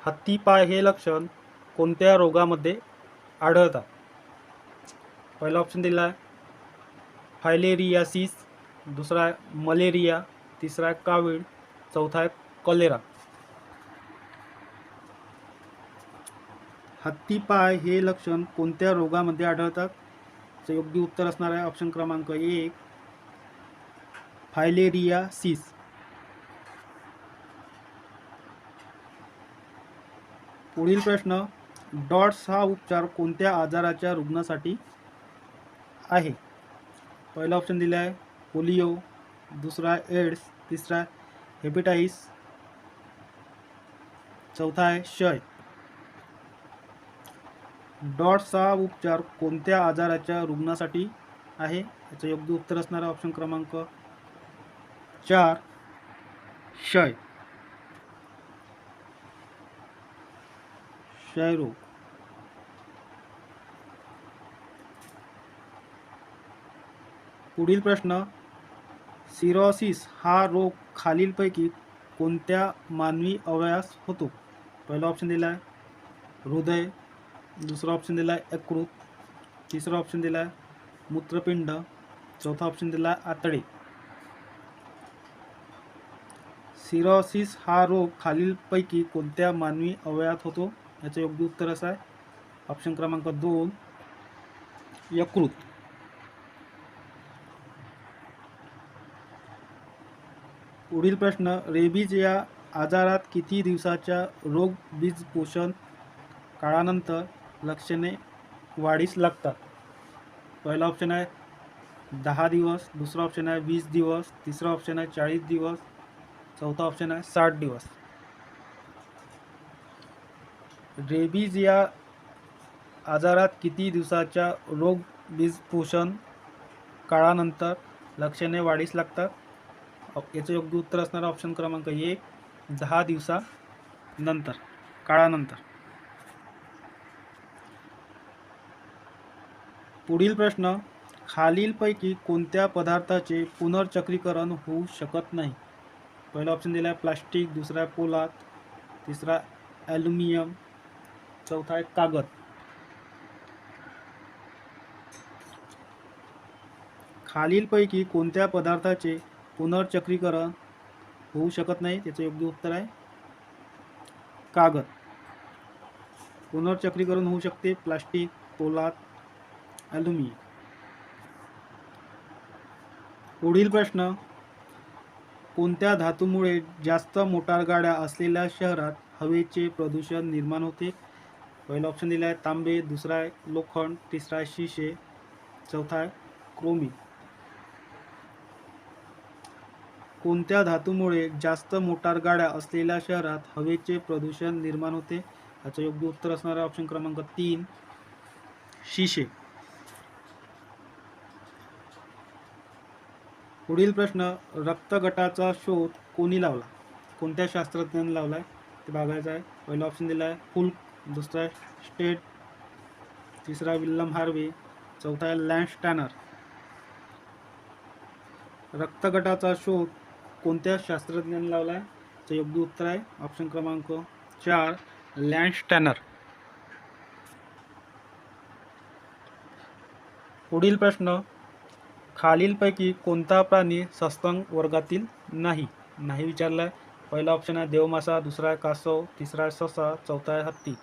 हत्तीपाय हे लक्षण कोणत्या रोगामध्ये आढळतात? पहिला ऑप्शन दिला आहे फायलेरियासिस, दुसरा आहे मलेरिया, तिसरा आहे कावीळ, चौथा आहे कॉलेरा. हत्तीपाय हे लक्षण कोणत्या रोगामध्ये आढळतात? तर योग्य उत्तर असणार आहे ऑप्शन क्रमांक 1 फायलेरियासिस. पुढील प्रश्न, डॉट्स हा उपचार कोणत्या आजाराच्या रुग्णासाठी आहे? पहिला ऑप्शन दिला आहे पोलिओ, दुसरा एड्स, तिसरा हेपेटाइटिस, चौथा आहे क्षय. डॉट्स हा उपचार कोणत्या आजाराच्या रुग्णासाठी आहे? याचं योग्य उत्तर असणार आहे ऑप्शन क्रमांक 4 क्षय. क्षयरोग. पुढील प्रश्न, सिरोसिस हा रोग खालीलपैकी कोणत्या मानवी अवयवास होतो? पहिला ऑप्शन दिला आहे हृदय, दुसरा ऑप्शन दिला आहे यकृत, तिसरा ऑप्शन दिला आहे मूत्रपिंड, चौथा ऑप्शन दिला आहे आतडे. सिरोसिस हा रोग खालीलपैकी कोणत्या मानवी अवयवात होतो? याचं योग्य उत्तर असं आहे ऑप्शन क्रमांक 2 यकृत. पुढील प्रश्न, रेबीज या आजारात किती दिवसाच्या रोगबीजपोषण काळानंतर लक्षणे वाढीस लागतात? पहिला ऑप्शन आहे 10 दिवस, दुसरा ऑप्शन आहे 20 दिवस, तिसरा ऑप्शन आहे 40 दिवस, चौथा ऑप्शन आहे 60 दिवस. रेबीज या आजारात किती दिवसाच्या रोगबीजपोषण काळानंतर लक्षणे वाढीस लागतात? याचं योग्य उत्तर असणार ऑप्शन क्रमांक 1 10 दिवसानंतर, काळानंतर. पुढील प्रश्न, खालीलपैकी कोणत्या पदार्थाचे पुनर्चक्रीकरण होऊ शकत नाही? पहिला ऑप्शन दिला आहे प्लास्टिक, दुसरा आहे पोलाद, तिसरा ॲल्युमिनियम, चौथा आहे कागद. खालीलपैकी कोणत्या पदार्थाचे पुनर्चक्रीकरण होऊ शकत नाही? त्याचं योग्य उत्तर आहे कागद. पुनर्चक्रीकरण होऊ शकते प्लास्टिक, पोलाद, ॲल्युमिनियम. पुढील प्रश्न, कोणत्या धातूमुळे जास्त मोटारगाड्या असलेल्या शहरात हवेचे प्रदूषण निर्माण होते? पहिला ऑप्शन दिला आहे तांबे, दुसरा आहे लोखंड, तिसरा आहे शिशे, चौथा आहे क्रोमी. कोणत्या धातूमुळे जास्त मोटारगाड्या असलेल्या शहरात हवेचे प्रदूषण निर्माण होते? याचं योग्य उत्तर असणार आहे ऑप्शन क्रमांक 3 शिशे. पुढील प्रश्न, रक्तगटाचा शोध कोणी लावला? कोणत्या शास्त्रज्ञाने लावला आहे ते बघायचं आहे. पहिला ऑप्शन दिला आहे हुल्क, दुसरा आहे स्टेट, तिसरा विल्यम हार्वे, चौथा आहे लॅन्स टॅनर. रक्तगटाचा शोध कोणत्या शास्त्रज्ञाने लावला आहे? तर योग्य उत्तर आहे ऑप्शन क्रमांक 4 लॅन्स टॅनर. पुढील प्रश्न, खालीलपैकी कोणता प्राणी सस्तन वर्गातील नाही? नाही विचारला आहे. पहिला ऑप्शन आहे देवमासा, दुसरा आहे कासव, तिसरा आहे ससा, चौथा आहे हत्ती.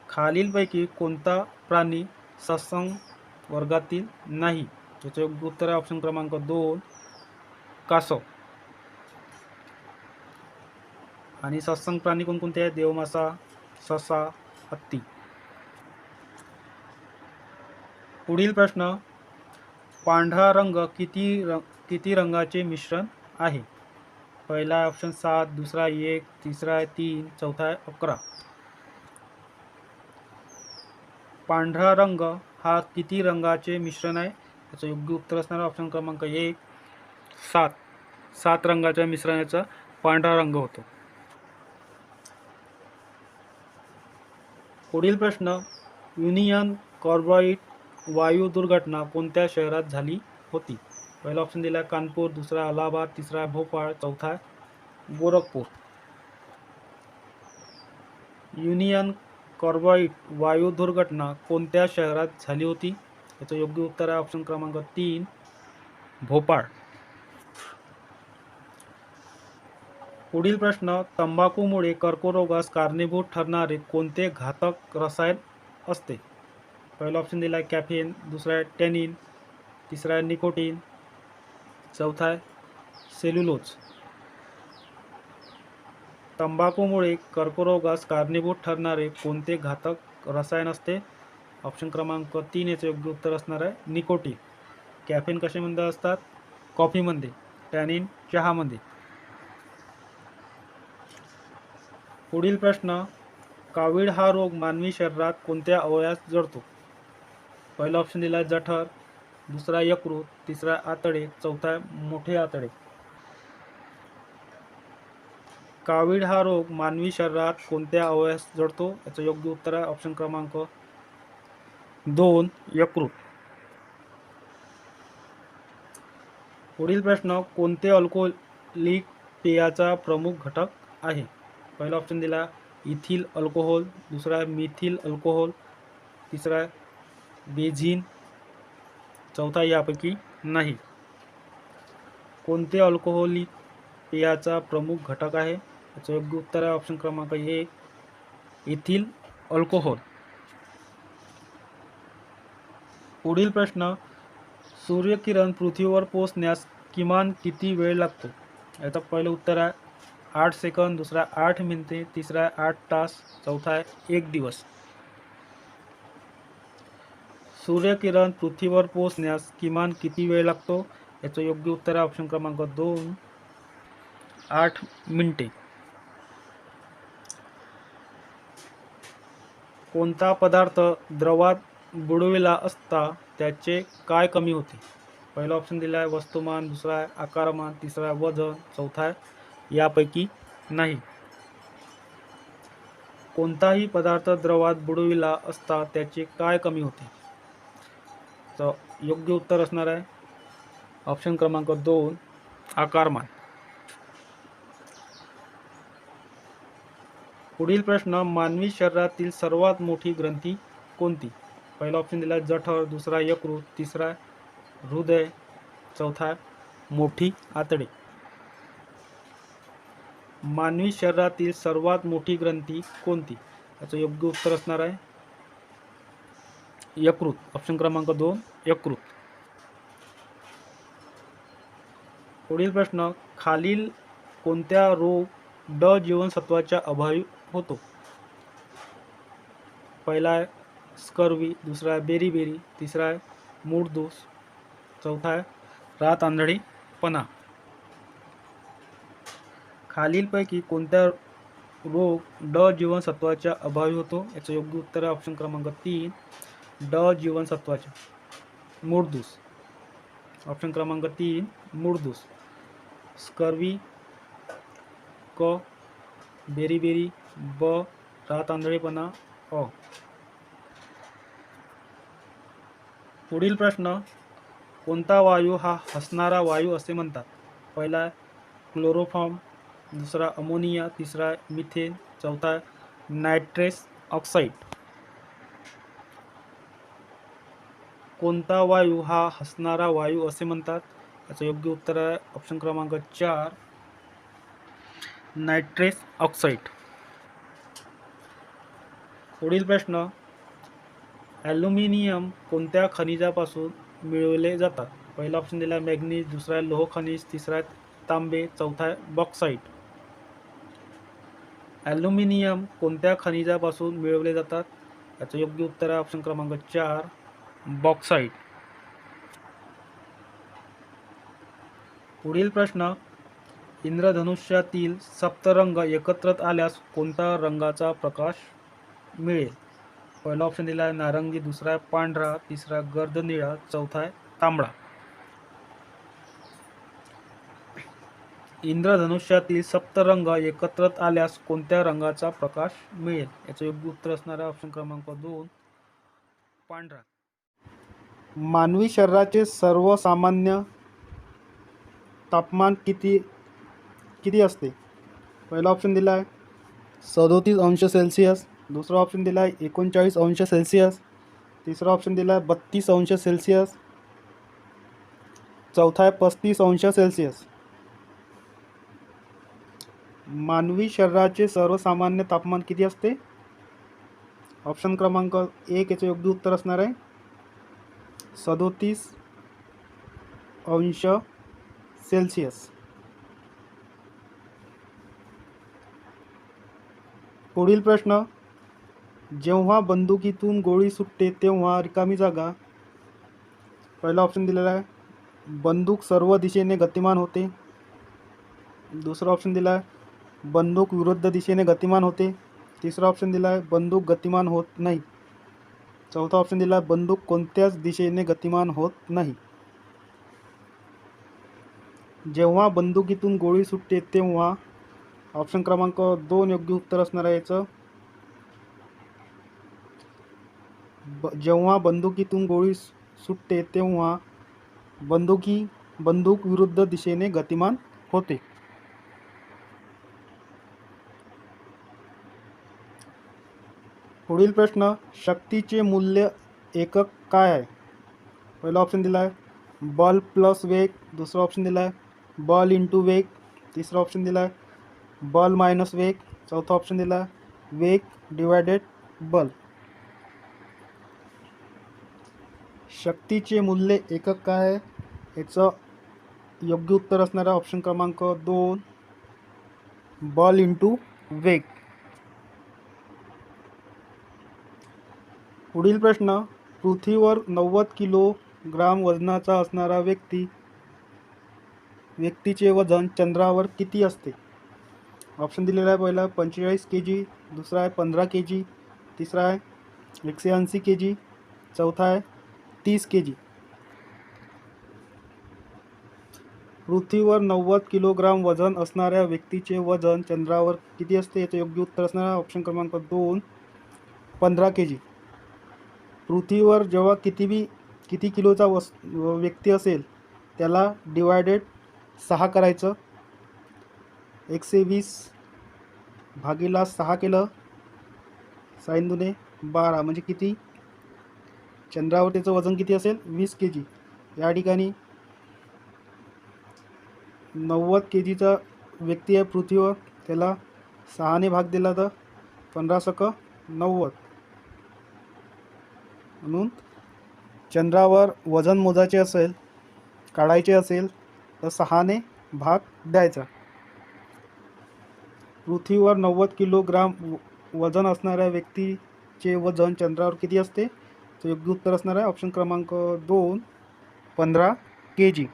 खालीलपैकी कोणता प्राणी सस्तन वर्गातील नाही? त्याचं योग्य उत्तर आहे ऑप्शन क्रमांक 2 कासव. आणि सस्तन प्राणी कोणकोणते आहेत? देवमासा, ससा, हत्ती. पुढील प्रश्न, पांढरा रंग किती रंगाचे मिश्रण आहे? पहिला ऑप्शन 7, दुसरा 1, तिसरा आहे 3, चौथा आहे 11. पांढरा रंग हा किती रंगाचे मिश्रण आहे? याचं योग्य उत्तर असणार ऑप्शन क्रमांक 1 7 रंगाच्या मिश्रणाचा पांढरा रंग होतो. पुढील प्रश्न, युनियन कार्बाइड वायू दुर्घटना कोणत्या शहरात झाली होती? पहिला ऑप्शन दिला कानपूर, दुसरा अलाहाबाद, तिसरा भोपाळ, चौथा गोरखपूर. युनियन कार्बाइड वायू दुर्घटना कोणत्या शहरात झाली होती? याचं योग्य उत्तर आहे ऑप्शन क्रमांक 3, भोपाळ. पुढील प्रश्न, तंबाखूमुळे कर्करोगास कारणीभूत ठरणारे कोणते घातक रसायन असते? पहिला ऑप्शन दिला आहे कॅफेन, दुसरा आहे टॅनिन, तिसरा आहे निकोटीन, चौथा आहे सेल्युलोज. तंबाखूमुळे कर्करोगास कारणीभूत ठरणारे कोणते घातक रसायन असते? ऑप्शन क्रमांक 3 याचे योग्य उत्तर असणार आहे निकोटीन. कॅफेन कशामध्ये असतात? कॉफीमध्ये. टॅनिन चहामध्ये. पुढील प्रश्न, कावीळ हा रोग मानवी शरीरात कोणत्या अवयवास जडतो? पहिला ऑप्शन दिला आहे जठर, दुसरा यकृत, तिसरा आतडे, चौथा मोठे आतडे. कावीळ हा रोग मानवी शरीरात कोणत्या अवयवास जडतो? याचं योग्य उत्तर आहे ऑप्शन क्रमांक 2, यकृत. पुढील प्रश्न, कोणते अल्कोहोलिक पेयाचा प्रमुख घटक आहे? पहिला ऑप्शन दिला इथिल अल्कोहोल, दुसरा मिथिल अल्कोहोल, तिसरा बेझिन, चौथा यापैकी नाही. कोणते अल्कोहोलिक पेयाचा प्रमुख घटक आहे? याचं योग्य उत्तर आहे ऑप्शन क्रमांक 1, इथिल अल्कोहोल. पुढील प्रश्न, सूर्यकिरण पृथ्वीवर पोहोचण्यास किमान किती वेळ लागतो? याचं पहिलं उत्तर आहे 8 सेकंद, दुसरा 8 मिनिटे, तिसरा 8 तास, चौथा आहे 1 दिवस. सूर्यकिरण पृथ्वीवर पोहोचण्यास किमान किती वेळ लागतो? याचं योग्य उत्तर आहे ऑप्शन क्रमांक 2, 8 मिनिटे. कोणता पदार्थ द्रवात बुडविला असता त्याचे काय कमी होते? पहिला ऑप्शन दिला आहे वस्तुमान, दुसरा आहे आकारमान, तिसरा आहे वजन, चौथा आहे यापैकी नाही. कोणताही पदार्थ द्रवात बुडविला असता त्याचे काय कमी होते? तर योग्य उत्तर असणार आहे ऑप्शन क्रमांक 2, आकारमान. पुढील प्रश्न, मानवी शरीरातील सर्वात मोठी ग्रंथी कोणती? पहिला ऑप्शन दिला जठर, दुसरा यकृत, तिसरा हृदय, चौथा मोठी आतडे. मानवी शरीरातील सर्वात मोठी ग्रंथी कोणती? याचं योग्य उत्तर असणार आहे यकृत. ऑप्शन क्रमांक 2, यकृत. पुढील प्रश्न, खालील कोणत्या रोग ड जीवनसत्वाच्या अभावी होतो? पहिला आहे स्कर्वी, दुसरा आहे बेरीबेरी, तिसरा आहे मूळदोष, चौथा आहे रात आंधळेपणा. खालीलपैकी कोणत्या रोग ड जीवनसत्वाच्या अभावी होतो? याचं योग्य उत्तर आहे ऑप्शन क्रमांक 3, ड जीवनसत्वाच्या. मूळदोष. ऑप्शन क्रमांक 3, मूळदोष. स्कर्वी, क बेरीबेरी, ब रात आंधळेपणा, अ. पुढील प्रश्न, कोणता वायू हा हसणारा वायू असे म्हणतात? पहिला क्लोरोफॉर्म, दुसरा अमोनिया, तिसरा मिथेन, चौथा नायट्रस ऑक्साईड. कोणता वायू हा हसणारा वायू असे म्हणतात? याचं योग्य उत्तर आहे ऑप्शन क्रमांक 4, नायट्रस ऑक्साईड. पुढील प्रश्न, ॲल्युमिनियम कोणत्या खनिजापासून मिळवले जातात? पहिला ऑप्शन दिला मॅग्नीज, दुसरा लोह खनिज, तिसरा तांबे, चौथा बॉक्साईट. ॲल्युमिनियम कोणत्या खनिजापासून मिळवले जातात? याचं योग्य उत्तर आहे ऑप्शन क्रमांक 4, बॉक्साईट. पुढील प्रश्न, इंद्रधनुष्यातील सप्तरंग एकत्र आल्यास कोणत्या रंगाचा प्रकाश मिळेल? पहिला ऑप्शन दिला आहे नारंगी, दुसरा पांढरा, तिसरा गर्द निळा, चौथा तांबडा. इंद्रधनुष्यातील सप्तरंग एकत्र आल्यास कोणत्या रंगाचा प्रकाश मिळेल? याचं योग्य उत्तर असणार आहे ऑप्शन क्रमांक 2, पांढरा. मानवी शरीराचे सर्वसामान्य तापमान किती असते? पहिला ऑप्शन दिला आहे 37 अंश सेल्सिअस. दुसरा ऑप्शन दिला आहे 39 अंश सेल्सिअस. तिसरा ऑप्शन दिला आहे 32 अंश सेल्सिअस. चौथा आहे 35 अंश सेल्सिअस. मानवी शरीराचे सर्वसामान्य तापमान किती असते? ऑप्शन क्रमांक 1 याचे योग्य उत्तर असणार आहे 37 अंश सेल्सिअस. पुढील प्रश्न, जेव्हा बंदुकीतून गोळी सुटते तेव्हा रिकामी जागा. पहिला ऑप्शन दिलेला आहे बंदूक सर्व दिशेने गतिमान होते. दुसरा ऑप्शन दिला आहे बंदूक विरुद्ध दिशेने गतिमान होते. तिसरा ऑप्शन दिला आहे बंदूक गतिमान होत नाही. चौथा ऑप्शन दिला आहे बंदूक कोणत्याच दिशेने गतिमान होत नाही. जेव्हा बंदुकीतून गोळी सुटते तेव्हा ऑप्शन क्रमांक 2 योग्य उत्तर असणार आहे याचं. जेव्हा बंदुकीतून गोळी सुटते तेव्हा बंदूक विरुद्ध दिशेने गतिमान होते. पुढील प्रश्न, शक्तीचे मूल्य एकक काय आहे? पहिला ऑप्शन दिला आहे बल प्लस वेग. दुसरा ऑप्शन दिला आहे बल इंटू वेग. तिसरा ऑप्शन दिला आहे बल मायनस वेग. चौथा ऑप्शन दिला आहे वेग डिवायडेड बल. शक्तीचे मूल्य एकक काय आहे याचं योग्य उत्तर असणारा ऑप्शन क्रमांक 2 बल इंटू वेग. पुढील प्रश्न, पृथ्वीवर 90 किलोग्राम वजनाचा असणारा व्यक्तीचे वजन चंद्रावर किती असते? ऑप्शन दिलेला आहे पहिला 45 kg. दुसरा आहे 15 kg. तिसरा आहे 180 kg. चौथा आहे 30 kg. पृथ्वीवर 90 किलोग्राम वजन असणाऱ्या व्यक्तीचे वजन चंद्रावर किती असते याचं योग्य उत्तर असणार ऑप्शन क्रमांक 2 15 kg. पृथ्वीवर जेव्हा किती किलोचा व्यक्ती असेल त्याला डिवायडेड 6 करायचं. 120 भागीला 6 केलं 6 दुने 12 म्हणजे किती? चंद्रावर त्याचं वजन किती असेल 20 kg. या ठिकाणी 90 kgचा व्यक्ती आहे पृथ्वीवर, त्याला 6ने भाग दिला तर 15 × 90. म्हणून चंद्रावर वजन मोजायचे असेल काढायचे असेल तर 6ने भाग द्यायचा. पृथ्वीवर 90 किलोग्राम वजन असणाऱ्या व्यक्तीचे वजन चंद्रावर किती असते तर योग्य उत्तर असणार आहे ऑप्शन क्रमांक 2 15 kg.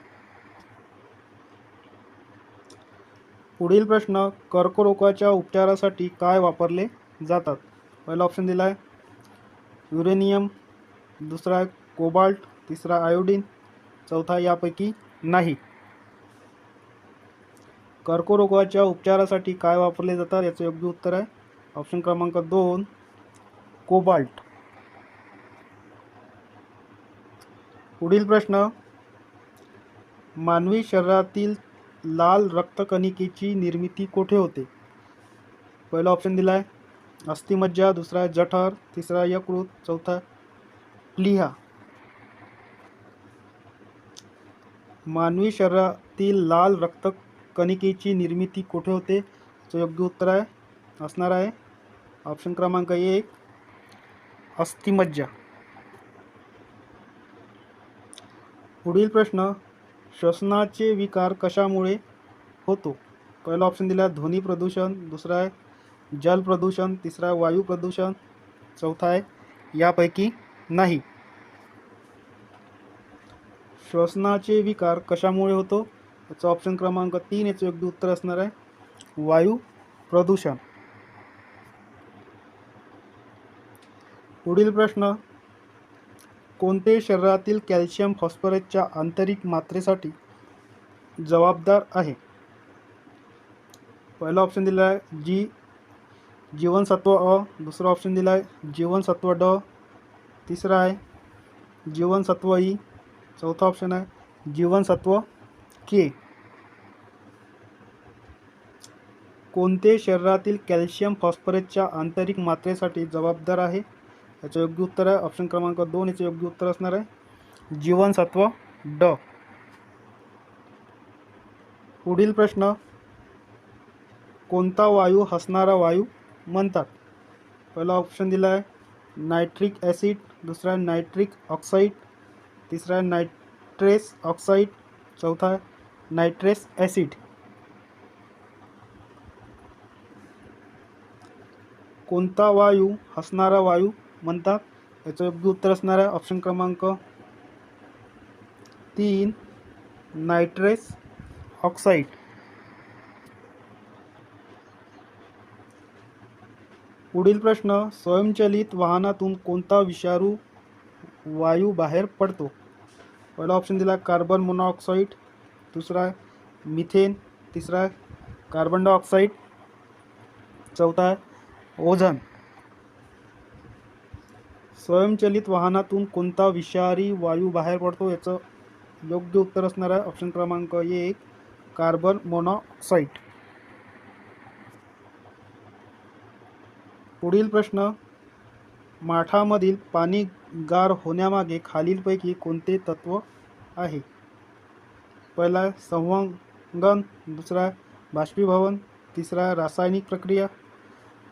पुढील प्रश्न, कर्करोगाच्या उपचारासाठी काय वापरले जातात? पहिला ऑप्शन दिला आहे युरेनियम. दुसरा आहे कोबाल्ट. तिसरा आयोडीन. चौथा यापैकी नाही. कर्करोगाच्या उपचारासाठी काय वापरले जातात याचं योग्य उत्तर आहे ऑप्शन क्रमांक 2 कोबाल्ट. पुढील प्रश्न, मानवी शरीरातील लाल रक्तकणिकेची निर्मिती कोठे होते? पहिला ऑप्शन दिला आहे अस्थिमज्जा. दुसरा आहे जठर. तिसरा यकृत. चौथा प्लीहा. मानवी शरीरातील लाल रक्तकणिकेची निर्मिती कोठे होते याचं योग्य उत्तर असणार आहे ऑप्शन क्रमांक 1 अस्थिमज्जा. पुढील प्रश्न, श्वसनाचे विकार कशामुळे होतो? पहिला ऑप्शन दिला आहे ध्वनी प्रदूषण. दुसरा आहे जल प्रदूषण. तिसरा आहे वायू प्रदूषण. चौथा आहे यापैकी नाही. श्वसनाचे विकार कशामुळे होतो याचं ऑप्शन क्रमांक 3 याचं योग्य उत्तर असणार आहे वायू प्रदूषण. पुढील प्रश्न, कोणते शरीरातील कॅल्शियम फॉस्फरसच्या आंतरिक मात्रेसाठी जबाबदार आहे? पहिला ऑप्शन दिला आहे जीवनसत्व अ. दुसरा ऑप्शन दिला आहे जीवनसत्व ड. तिसरा आहे जीवनसत्व ई. चौथा ऑप्शन आहे जीवनसत्व के. कोणते शरीरातील कॅल्शियम फॉस्फरसच्या आंतरिक मात्रेसाठी जबाबदार आहे? याचं योग्य उत्तर आहे ऑप्शन क्रमांक 2. याचं योग्य उत्तर असणार आहे जीवनसत्व ड. पुढील प्रश्न, कोणता वायू हसणारा वायू म्हणतात? पहिला ऑप्शन दिला आहे नायट्रिक ॲसिड, दुसरा नायट्रिक ऑक्साईड, तिसरा नायट्रेस ऑक्साईड, चौथा नायट्रेस ॲसिड. कोणता वायू हसणारा वायू म्हणतात? याचं योग्य उत्तर असणार आहे ऑप्शन क्रमांक 3 नायट्रेस ऑक्साईड. पुढील प्रश्न, स्वयंचलित वाहनातून कोणता विषारू वायू बाहेर पडतो? पहिला ऑप्शन दिला कार्बन मोनॉक्साईड, दुसरा मिथेन, तिसरा कार्बन डायऑक्साईड, चौथा ओझोन. स्वयंचलित वाहनातून कोणता विषारी वायू बाहेर पडतो? याचं योग्य उत्तर असणार आहे ऑप्शन क्रमांक 1 कार्बन मोनॉक्साईड. पुढील प्रश्न, माठामधील पाणी गार होण्यामागे खालीलपैकी कोणते तत्व आहे? पहिला संवहन, दुसरा बाष्पीभवन, तिसरा रासायनिक प्रक्रिया,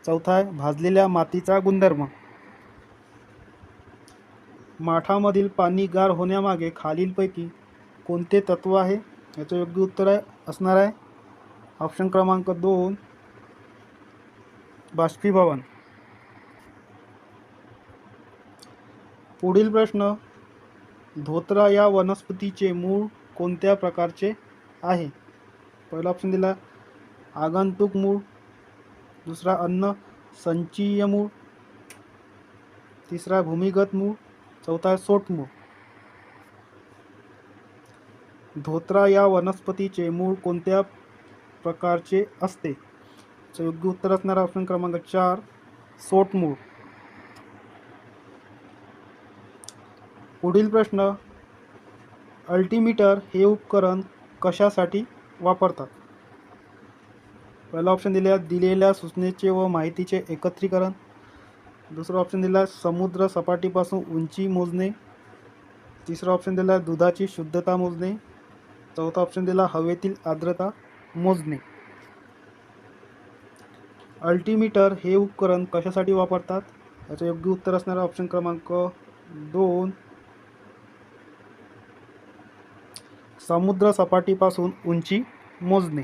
चौथा आहे भाजलेल्या मातीचा गुणधर्म. माठामधील पाणी गार होण्यामागे खालीलपैकी कोणते तत्व आहे? याचं योग्य उत्तर असणार आहे ऑप्शन क्रमांक 2 बाष्पीभवन. पुढील प्रश्न, धोत्रा या वनस्पतीचे मूळ कोणत्या प्रकारचे आहे? पहिला ऑप्शन दिला आगंतुक मूळ, दुसरा अन्न संचयी मूळ, तिसरा भूमिगत मूळ, चौथा सोट मूळ. धोत्रा या वनस्पतीचे मूळ कोणत्या प्रकारचे असते? योग्य उत्तर असणार ऑप्शन क्रमांक 4 सोट मूळ. पुढील प्रश्न, अल्टिमीटर हे उपकरण कशासाठी वापरतात? पहिला ऑप्शन दिलेल्या सूचनेचे व माहितीचे एकत्रीकरण, दुसरा ऑप्शन दिला समुद्र सपाटीपासून उंची मोजणे, तिसरा ऑप्शन दिला दुधाची शुद्धता मोजणे, चौथा ऑप्शन दिला हवेतील आर्द्रता मोजणे. अल्टिमीटर हे उपकरण कशासाठी वापरतात? याचं योग्य उत्तर असणार ऑप्शन क्रमांक 2 समुद्र सपाटीपासून उंची मोजणे.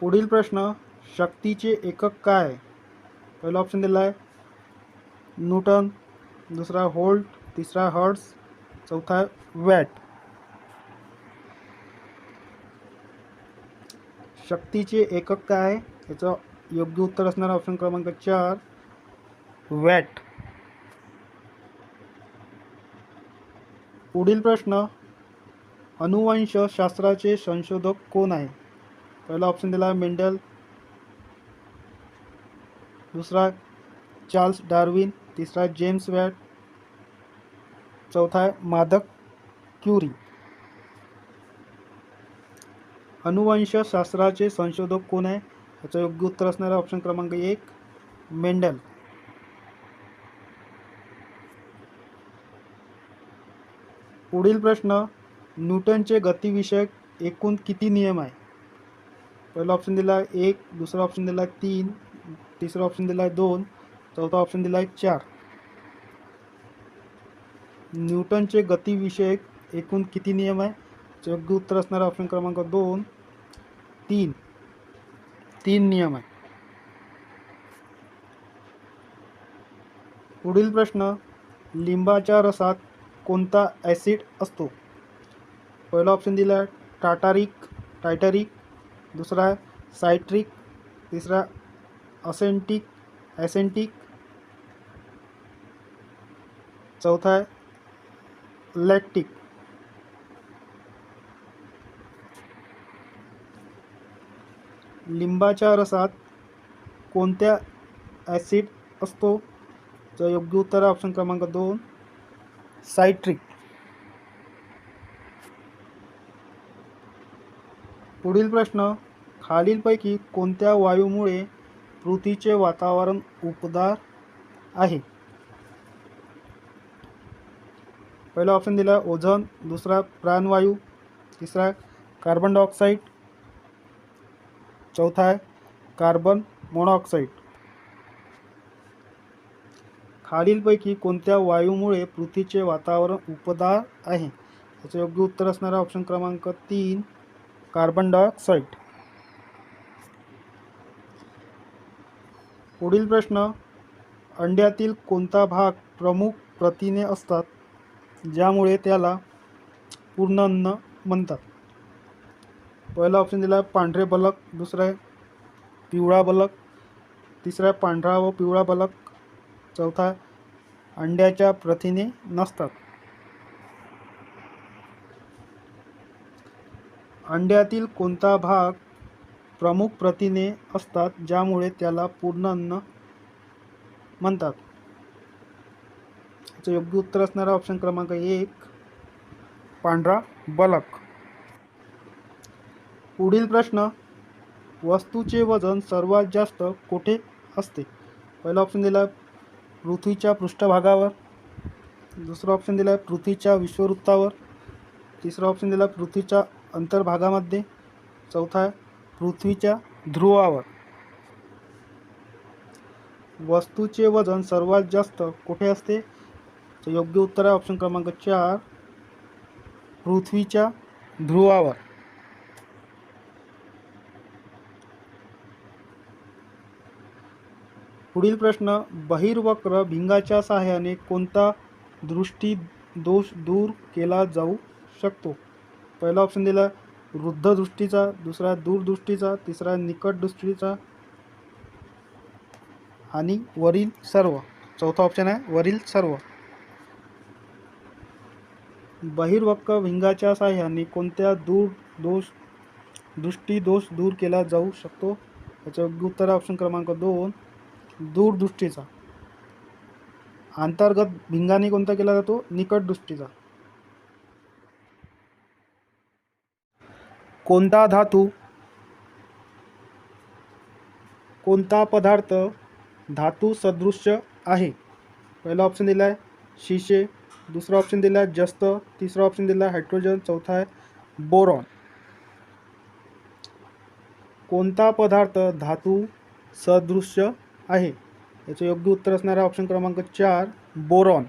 पुढील प्रश्न, शक्तीचे एकक काय आहे? पहिला ऑप्शन दिला आहे न्यूटन, दुसरा व्होल्ट, तिसरा हर्ट्ज, चौथा वॅट. शक्तीचे एकक काय आहे? याचं योग्य उत्तर असणार ऑप्शन क्रमांक 4 वॅट. पुढील प्रश्न, अनुवंशशास्त्राचे संशोधक कोण आहे? पहिला ऑप्शन दिला मेंडल, दुसरा चार्ल्स डार्विन, तिसरा जेम्स वॅट, चौथा माधव क्युरी. अनुवंशशास्त्राचे संशोधक कोण आहे? याचं योग्य उत्तर असणार ऑप्शन क्रमांक 1 मेंडल. पुढील प्रश्न, न्यूटनचे गतिविषयक एकूण किती नियम आहे? पहिला ऑप्शन दिला 1, दुसरा ऑप्शन दिला 3, तिसरा ऑप्शन दिला 2, चौथा ऑप्शन दिला 4. न्यूटनचे गतिविषयक एकूण किती नियम आहे? योग्य उत्तर असणार ऑप्शन क्रमांक 2 तीन नियम आहे. पुढील प्रश्न, लिंबाच्या रसात कोणता ॲसिड असतो? पहिला ऑप्शन दिला टायटरिक, दुसरा सायट्रिक, तिसरा ॲसेटिक, चौथा लॅक्टिक. लिंबाच्या रसात कोणत्या ॲसिड असतो? तर योग्य उत्तर ऑप्शन क्रमांक 2 सायट्रिक. पुढील प्रश्न, खालीलपैकी कोणत्या वायूमुळे पृथ्वीचे वातावरण उबदार आहे? पहिला ऑप्शन दिला ओझोन, दुसरा प्राणवायू, तिसरा कार्बन डायऑक्साईड, चौथा आहे कार्बन मोनॉक्साईड. खालीलपैकी कोणत्या वायूमुळे पृथ्वीचे वातावरण उबदार आहे? याचे योग्य उत्तर असणारा ऑप्शन क्रमांक 3 कार्बन डायऑक्साईड. पुढील प्रश्न, अंड्यातील कोणता भाग प्रमुख प्रथिने असतात ज्यामुळे त्याला पूर्ण अन्न म्हणतात? पहिला ऑप्शन दिला पांढरे बलक, दुसरा आहे पिवळा बलक, तिसरा आहे पांढरा व पिवळा बलक, चौथा अंड्याच्या प्रथिने नसतात. अंड्यातील कोणता भाग प्रमुख प्रथिने असतात ज्यामुळे त्याला पूर्ण अन्न म्हणतात? याचं योग्य उत्तर असणारा ऑप्शन क्रमांक 1 पांढरा बलक. पुढील प्रश्न, वस्तूचे वजन सर्वात जास्त कोठे असते? पहिला ऑप्शन दिला पृथ्वीच्या पृष्ठभागावर, दुसरा ऑप्शन दिला पृथ्वीच्या विषुववृत्तावर, तिसरा ऑप्शन दिला पृथ्वीच्या अंतर्भागामध्ये, चौथा पृथ्वीच्या ध्रुवावर. वस्तूचे वजन सर्वात जास्त कोठे असते? तर योग्य उत्तर आहे ऑप्शन क्रमांक 4 पृथ्वीच्या ध्रुवावर. पुढील प्रश्न, बहिर्वक्र भिंगाच्या सहाय्याने कोणता दृष्टी दोष दूर केला जाऊ शकतो? पहिला ऑप्शन दिला वृद्ध दृष्टीचा, दुसरा दूरदृष्टीचा, तिसरा निकट दृष्टीचा आणि वरील सर्व. चौथा ऑप्शन आहे वरील सर्व. बहिर्वक्र भिंगाच्या सहाय्याने कोणत्या दृष्टी दोष दूर केला जाऊ शकतो? याचं योग्य उत्तर ऑप्शन क्रमांक 2 दूरदृष्टीचा. अंतर्गत भिंगाने कोणता केला जातो? निकट दृष्टीचा. कोणता धातू, कोणता पदार्थ धातू सदृश्य आहे? पहिला ऑप्शन दिला आहे शिशे, दुसरा ऑप्शन दिला आहे जस्त, तिसरा ऑप्शन दिला आहे हायड्रोजन, चौथा आहे बोरॉन. कोणता पदार्थ धातू सदृश्य आहे? याचं योग्य उत्तर असणार आहे ऑप्शन क्रमांक 4 बोरॉन.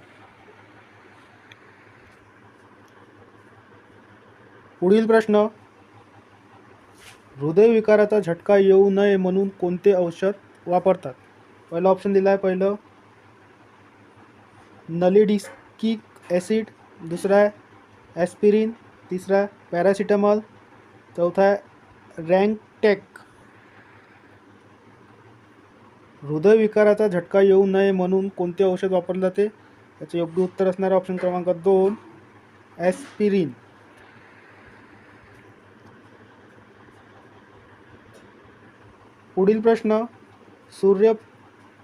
पुढील प्रश्न, हृदयविकाराचा झटका येऊ नये म्हणून कोणते औषध वापरतात? पहिला ऑप्शन दिला आहे पहिलं नलिडिस्किक ॲसिड, दुसरा आहे ॲस्पिरिन, तिसरा आहे पॅरासिटामॉल, चौथा आहे रँगटेक. हृदयविकाराचा झटका येऊ नये म्हणून कोणते औषध वापरले जाते? याचे योग्य उत्तर असणारे ऑप्शन क्रमांक 2 ॲस्पिरिन. पुढील प्रश्न,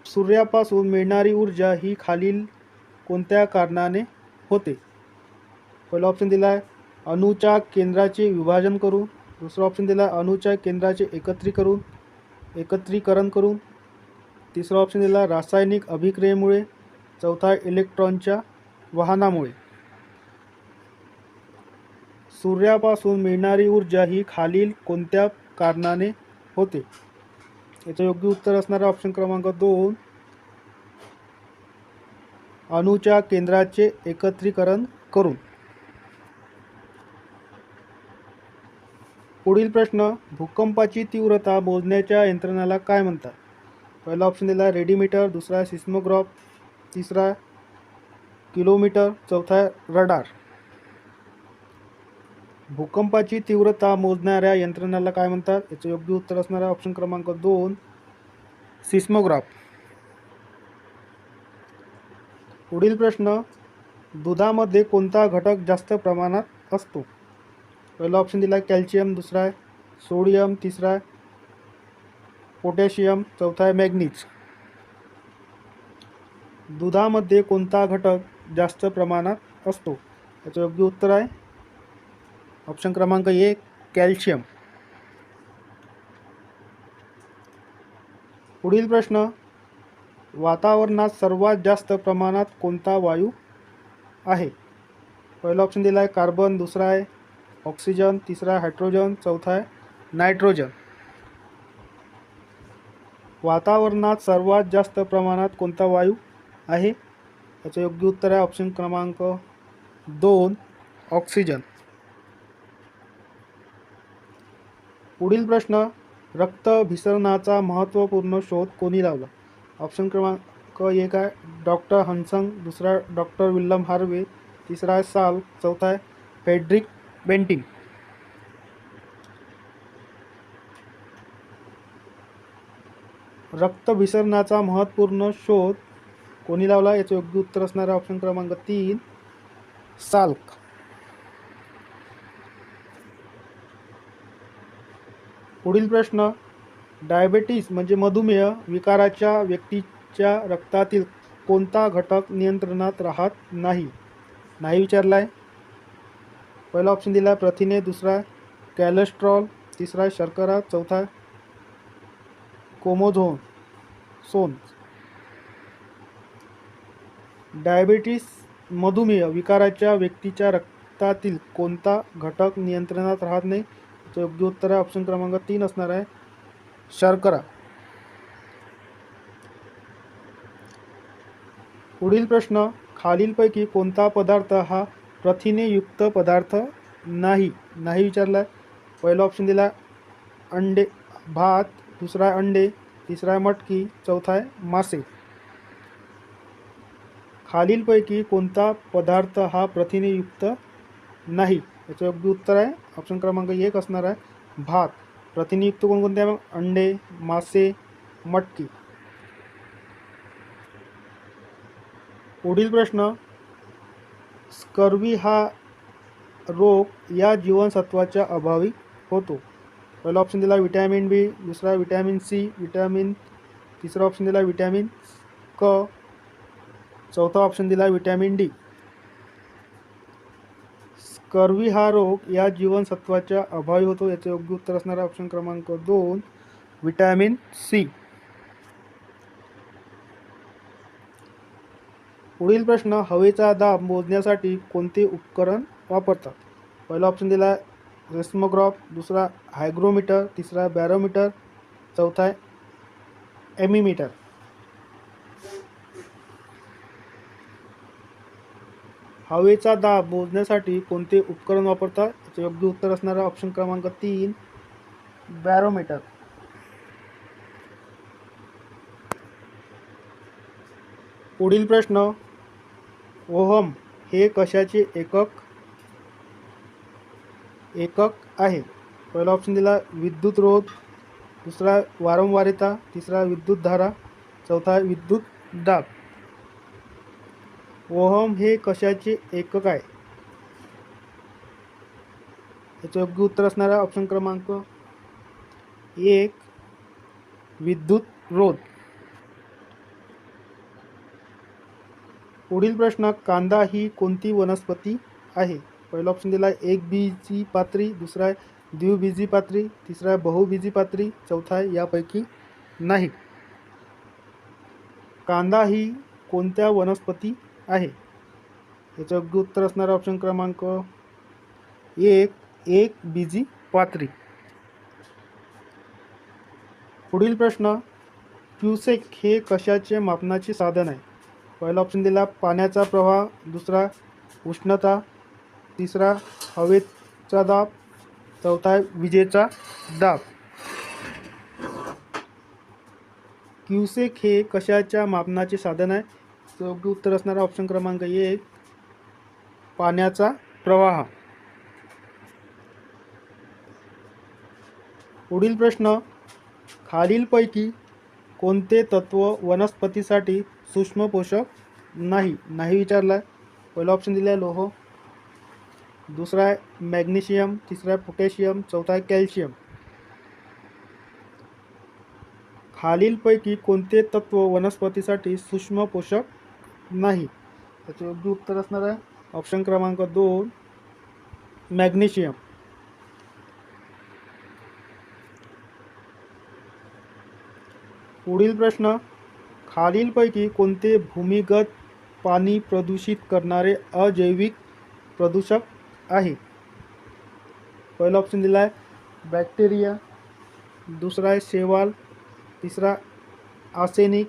सूर्यापासून मिळणारी ऊर्जा ही खालील कोणत्या कारणाने होते? पहिला ऑप्शन दिला आहे अणूच्या केंद्राचे विभाजन करून, दुसरा ऑप्शन दिला आहे अणूच्या केंद्राचे एकत्रीकरण करून, तिसरा ऑप्शन दिला रासायनिक अभिक्रियेमुळे, चौथा इलेक्ट्रॉनच्या वहनामुळे. सूर्यापासून मिळणारी ऊर्जा ही खालील कोणत्या कारणाने होते? याचं योग्य उत्तर असणारा ऑप्शन क्रमांक 2 अणूच्या केंद्राचे एकत्रीकरण करून. पुढील प्रश्न, भूकंपाची तीव्रता मोजण्याच्या यंत्रणेला काय म्हणतात? पहिला ऑप्शन दिला रेडिमीटर, दुसरा सिस्मोग्राफ, तिसरा किलोमीटर, चौथा रडार. भूकंपाची तीव्रता मोजणाऱ्या यंत्रणेला काय म्हणतात? याचं योग्य उत्तर असणारा ऑप्शन क्रमांक 2 सिस्मोग्राफ. पुढील प्रश्न, दुधामध्ये कोणता घटक जास्त प्रमाणात असतो? पहिला ऑप्शन दिला कॅल्शियम, दुसरा आहे सोडियम, तिसरा आहे पोटॅशियम, चौथा आहे मॅग्नीज. दुधामध्ये कोणता घटक जास्त प्रमाणात असतो? याचं योग्य उत्तर आहे ऑप्शन क्रमांक 1 कॅल्शियम. पुढील प्रश्न, वातावरणात सर्वात जास्त प्रमाणात कोणता वायू आहे? पहिला ऑप्शन दिला आहे कार्बन, दुसरा आहे ऑक्सिजन, तिसरा आहे हायड्रोजन, चौथा आहे नायट्रोजन. वातावरणात सर्वात जास्त प्रमाणात कोणता वायू आहे? याचं योग्य उत्तर आहे ऑप्शन क्रमांक 2, ऑक्सिजन. पुढील प्रश्न, रक्तभिसरणाचा महत्त्वपूर्ण शोध कोणी लावला? ऑप्शन क्रमांक 1 आहे डॉक्टर हन्सन, दुसरा डॉक्टर विल्यम हार्वे, तिसरा आहे साल्क, चौथा आहे फ्रेडरिक बेंटिंग. रक्तभिसरणाचा महत्त्वपूर्ण शोध कोणी लावला? याचे योग्य उत्तर असणार आहे ऑप्शन क्रमांक 3, साल्क. पुढील प्रश्न, डायबेटीस म्हणजे मधुमेह विकाराच्या व्यक्तीच्या रक्तातील कोणता घटक नियंत्रणात राहत नाही? नाही विचारला आहे. पहिला ऑप्शन दिला आहे प्रथिने, दुसरा कॅलेस्ट्रॉल, तिसरा शर्करा, चौथा सोन. डायबेटीस मधुमेह विकाराच्या व्यक्तीच्या रक्तातील कोणता घटक नियंत्रणात राहत नाही? याचं योग्य उत्तर आहे ऑप्शन क्रमांक 3 असणार आहे शर्करा. पुढील प्रश्न, खालीलपैकी कोणता पदार्थ हा प्रथिनेयुक्त पदार्थ नाही? नाही विचारला आहे. पहिला ऑप्शन दिला अंडे, भात, दुसरा आहे अंडे, तिसरा आहे मटकी, चौथा आहे मासे. खालीलपैकी कोणता पदार्थ हा प्रथिनेयुक्त नाही? याचं योग्य उत्तर आहे ऑप्शन क्रमांक 1 असणार आहे भात. प्रथिनेयुक्त कोणकोणते आहे? अंडे, मासे, मटकी. पुढील प्रश्न, स्कर्वी हा रोग या जीवनसत्वाच्या अभावी होतो. पहिला ऑप्शन दिला विटॅमिन बी, दुसरा विटॅमिन सी, तिसरा ऑप्शन दिला विटॅमिन क, चौथा ऑप्शन दिला विटॅमिन डी. स्कर्वी हा रोग या जीवनसत्वाच्या अभावी होतो. याचे योग्य उत्तर असणार ऑप्शन क्रमांक 2, विटॅमिन सी. पुढील प्रश्न, हवेचा दाब मोजण्यासाठी कोणते उपकरण वापरतात? पहिला ऑप्शन दिला सेस्मोग्राफ, दुसरा हायग्रोमीटर, तिसरा बॅरोमीटर, चौथा आहे एमिमीटर. हवेचा दाब मोजण्यासाठी कोणते उपकरण वापरतात? याचे योग्य उत्तर असणार आहे ऑप्शन क्रमांक 3, बॅरोमीटर. पुढील प्रश्न, ओहम हे कशाचे एकक आहे? पहिला ऑप्शन दिला विद्युत रोध, दुसरा वारंवारिता, तिसरा विद्युत धारा, चौथा विद्युत दाब. ओहम हे कशाचे एकक आहे? याचं योग्य उत्तर असणार आहे ऑप्शन क्रमांक 1, विद्युत रोध. पुढील प्रश्न, कांदा ही कोणती वनस्पती आहे? पहिला ऑप्शन दिला एकबीजीपात्री, दुसरा द्विबीजीपात्री, तिसरा बहुबीजीपात्री, चौथा यापैकी नाही. कांदा ही कोणत्या वनस्पती आहे? याचं योग्य उत्तर असणार ऑप्शन क्रमांक 1, एकबीजीपात्री. पुढील प्रश्न, क्युसेक हे कशाचे मापनाचे साधन आहे? पहिला ऑप्शन दिला पाण्याचा प्रवाह, दुसरा उष्णता, तिसरा हवेचा दाब, चौथा विजेचा दाब. क्युसेक हे कशाच्या मापनाचे साधन आहे? योग्य उत्तर असणार ऑप्शन क्रमांक 1, पाण्याचा प्रवाह. पुढील प्रश्न, खालीलपैकी कोणते तत्व वनस्पतीसाठी सूक्ष्म पोषक नाही? नाही विचारला आहे. पहिला ऑप्शन दिला आहे लोह, दुसरा आहे मॅग्नेशियम, तिसरा आहे पोटॅशियम, चौथा आहे कॅल्शियम. खालीलपैकी कोणते तत्व वनस्पतीसाठी सूक्ष्म पोषक नाही? त्याचे योग्य उत्तर असणार आहे ऑप्शन क्रमांक 2, मॅग्नेशियम. पुढील प्रश्न, खालीलपैकी कोणते भूमिगत पाणी प्रदूषित करणारे अजैविक प्रदूषक आहे? पहिला ऑप्शन दिला आहे बॅक्टेरिया, दुसरा आहे शैवाल, तिसरा आर्सेनिक,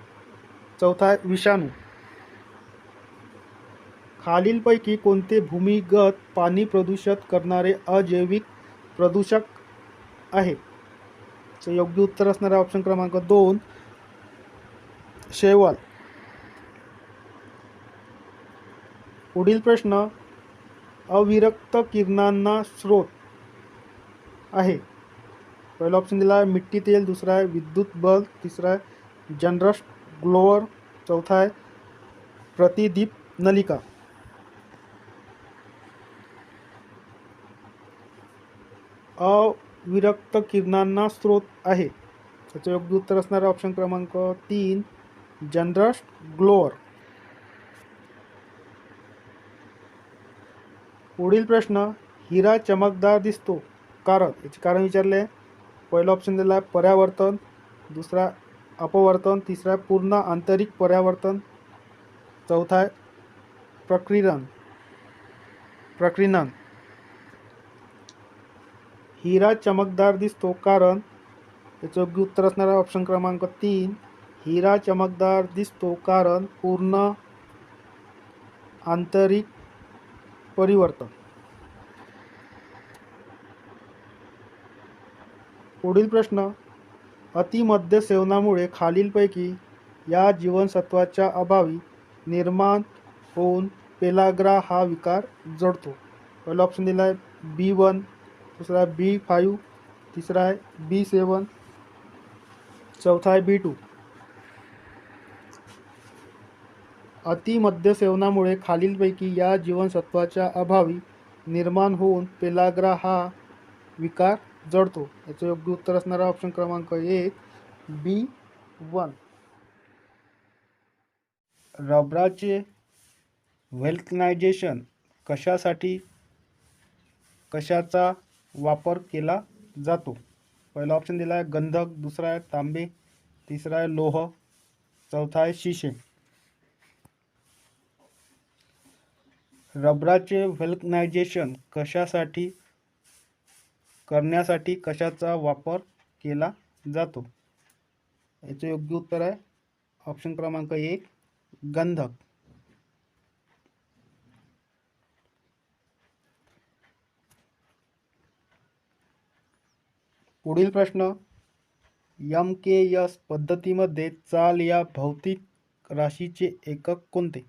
चौथा आहे विषाणू. खालीलपैकी कोणते भूमिगत पाणी प्रदूषित करणारे अजैविक प्रदूषक आहे? तर योग्य उत्तर असणार आहे ऑप्शन क्रमांक 2 शैवाल. पुढील प्रश्न, अविरक्त किरणांना स्रोत आहे. पहिला ऑप्शन दिला आहे मिट्टी तेल, दुसरा आहे विद्युत बल्ब, तिसरा आहे जनरस ग्लोअर, चौथा आहे प्रतिदीप नलिका. अविरक्त किरणांना स्रोत आहे, त्याचं योग्य उत्तर असणार आहे ऑप्शन क्रमांक 3 जनरस ग्लोअर. पुढील प्रश्न, हिरा चमकदार दिसतो कारण, याचे कारण विचारले. पहिला ऑप्शन दिला आहे पर्यावर्तन, दुसरा अपवर्तन, तिसरा पूर्ण आंतरिक पर्यावर्तन, चौथा आहे प्रकीर्णन. हिरा चमकदार दिसतो कारण, याचं योग्य उत्तर असणार आहे ऑप्शन क्रमांक 3 हिरा चमकदार दिसतो कारण पूर्ण आंतरिक परिवर्तन. पुढील प्रश्न, अतिमद्य सेवनामुळे खालीलपैकी या जीवनसत्वाच्या अभावी निर्माण होऊन पेलाग्रा हा विकार जडतो. पहिला ऑप्शन दिला आहे B1, दुसरा आहे B5, तिसरा आहे B7, चौथा आहे B2. अतिमद्य सेवनामुळे खालीलपैकी या जीवनसत्वाच्या अभावी निर्माण होऊन पेलाग्रा हा विकार जडतो. याचं योग्य उत्तर असणारा ऑप्शन क्रमांक 1 B1. रबराचे व्हल्कनायझेशन कशाचा वापर केला जातो? पहिला ऑप्शन दिला आहे गंधक, दुसरा आहे तांबे, तिसरा आहे लोह, चौथा आहे शिशे. रबराचे व्हल्कनायझेशन करण्यासाठी कशाचा वापर केला जातो? याचे योग्य उत्तर आहे ऑप्शन क्रमांक 1 गंधक. पुढील प्रश्न, MKS पद्धतीमध्ये चाल या भौतिक राशीचे एकक कोणते?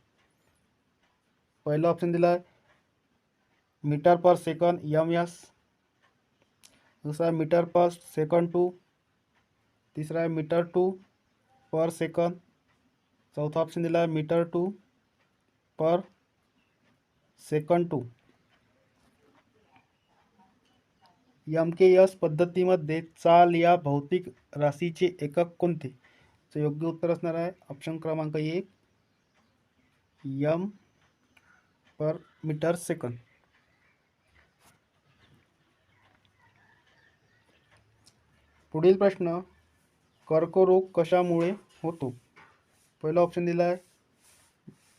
पहिला ऑप्शन दिला आहे मीटर पर सेकंड MS, दुसरा मीटर पर सेकंड 2, तिसरा आहे मीटर 2 पर सेकंड, चौथा ऑप्शन दिला आहे मीटर 2 पर सेकंड 2. MKS पद्धतीमध्ये चाल या भौतिक राशीचे एकक कोणते? तर योग्य उत्तर असणार आहे ऑप्शन क्रमांक 1 M पर मीटर सेकंड. पुढील प्रश्न, कर्करोग कशामुळे होतो? पहिला ऑप्शन दिला आहे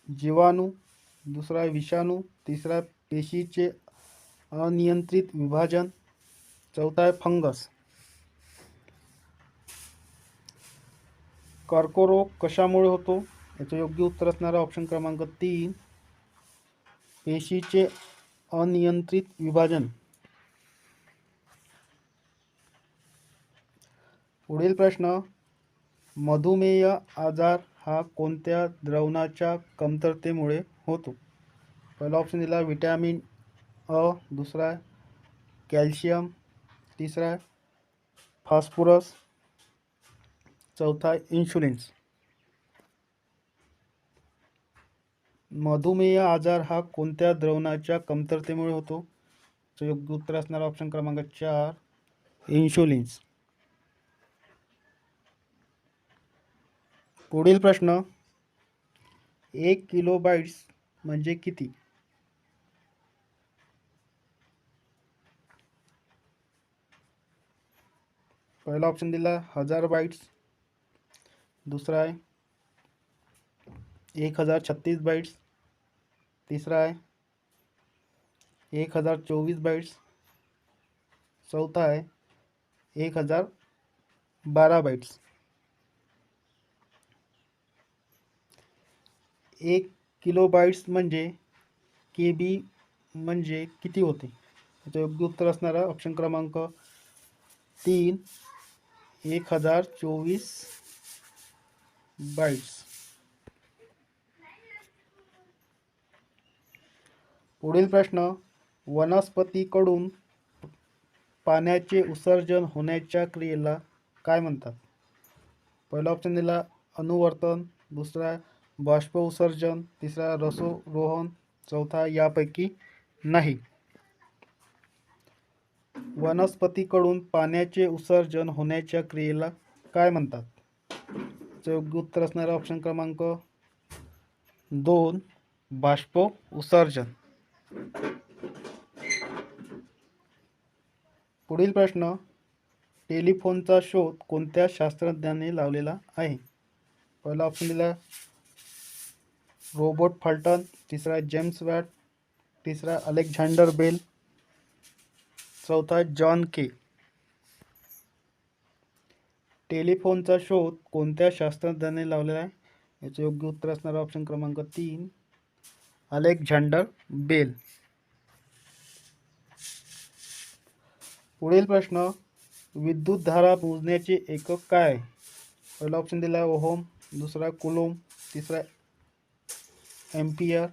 जीवाणू, दुसरा आहे विषाणू, तिसरा पेशीचे अनियंत्रित विभाजन, चौथा आहे फंगस. कर्करोग कशामुळे होतो? याचं योग्य उत्तर असणारा ऑप्शन क्रमांक 3 पेशीचे अनियंत्रित विभाजन. पुढील प्रश्न, मधुमेह आजार हा कोणत्या द्रवणाच्या कमतरतेमुळे होतो? पहिला ऑप्शन दिला विटॅमिन अ, दुसरा आहे कॅल्शियम, तिसरा आहे फॉस्फरस, चौथा आहे इन्शुलिन्स. मधुमेह आजार हा कोणत्या द्रवणाच्या कमतरतेमुळे होतो? तर योग्य उत्तर असणारा ऑप्शन क्रमांक 4 इन्शुलिन्स. पुढील प्रश्न, 1 किलोबाइट्स म्हणजे किती? पहिला ऑप्शन दिला 1000 बाइट्स, दूसरा आहे 1036 बाइट्स, तीसरा आहे 1024 बाइट्स, चौथा आहे 1012 बाइट्स. 1 किलोबाइट्स म्हणजे KB म्हणजे किती होते? याचं योग्य उत्तर असणार आहे ऑप्शन क्रमांक 3, 1024 बाइट्स. पुढील प्रश्न, वनस्पतीकडून पाण्याचे उत्सर्जन होण्याच्या क्रियेला काय म्हणतात? पहिला ऑप्शन दिला अनुवर्तन, दुसरा बाष्प उत्सर्जन, तिसरा रसरोहण, चौथा यापैकी नाही. वनस्पतीकडून पाण्याचे उत्सर्जन होण्याच्या क्रियेला काय म्हणतात? योग्य उत्तर असणार ऑप्शन क्रमांक 2, बाष्प उत्सर्जन. पुढील प्रश्न, टेलिफोनचा शोध कोणत्या शास्त्रज्ञाने लावलेला आहे? पहिला ऑप्शन दिला रॉबर्ट फल्टन, तिसरा जेम्स वॅट, तिसरा अलेक्झांडर बेल, चौथा जॉन के. टेलिफोनचा शोध कोणत्या शास्त्रज्ञाने लावलेला आहे? याचे योग्य उत्तर असणार ऑप्शन क्रमांक 3, अलेक्झांडर बेल. पुढील प्रश्न, विद्युतधारा मोजण्याचे एकक काय आहे? पहिला ऑप्शन दिला ओहम, दुसरा कुलोम, तिसरा एम्पियर,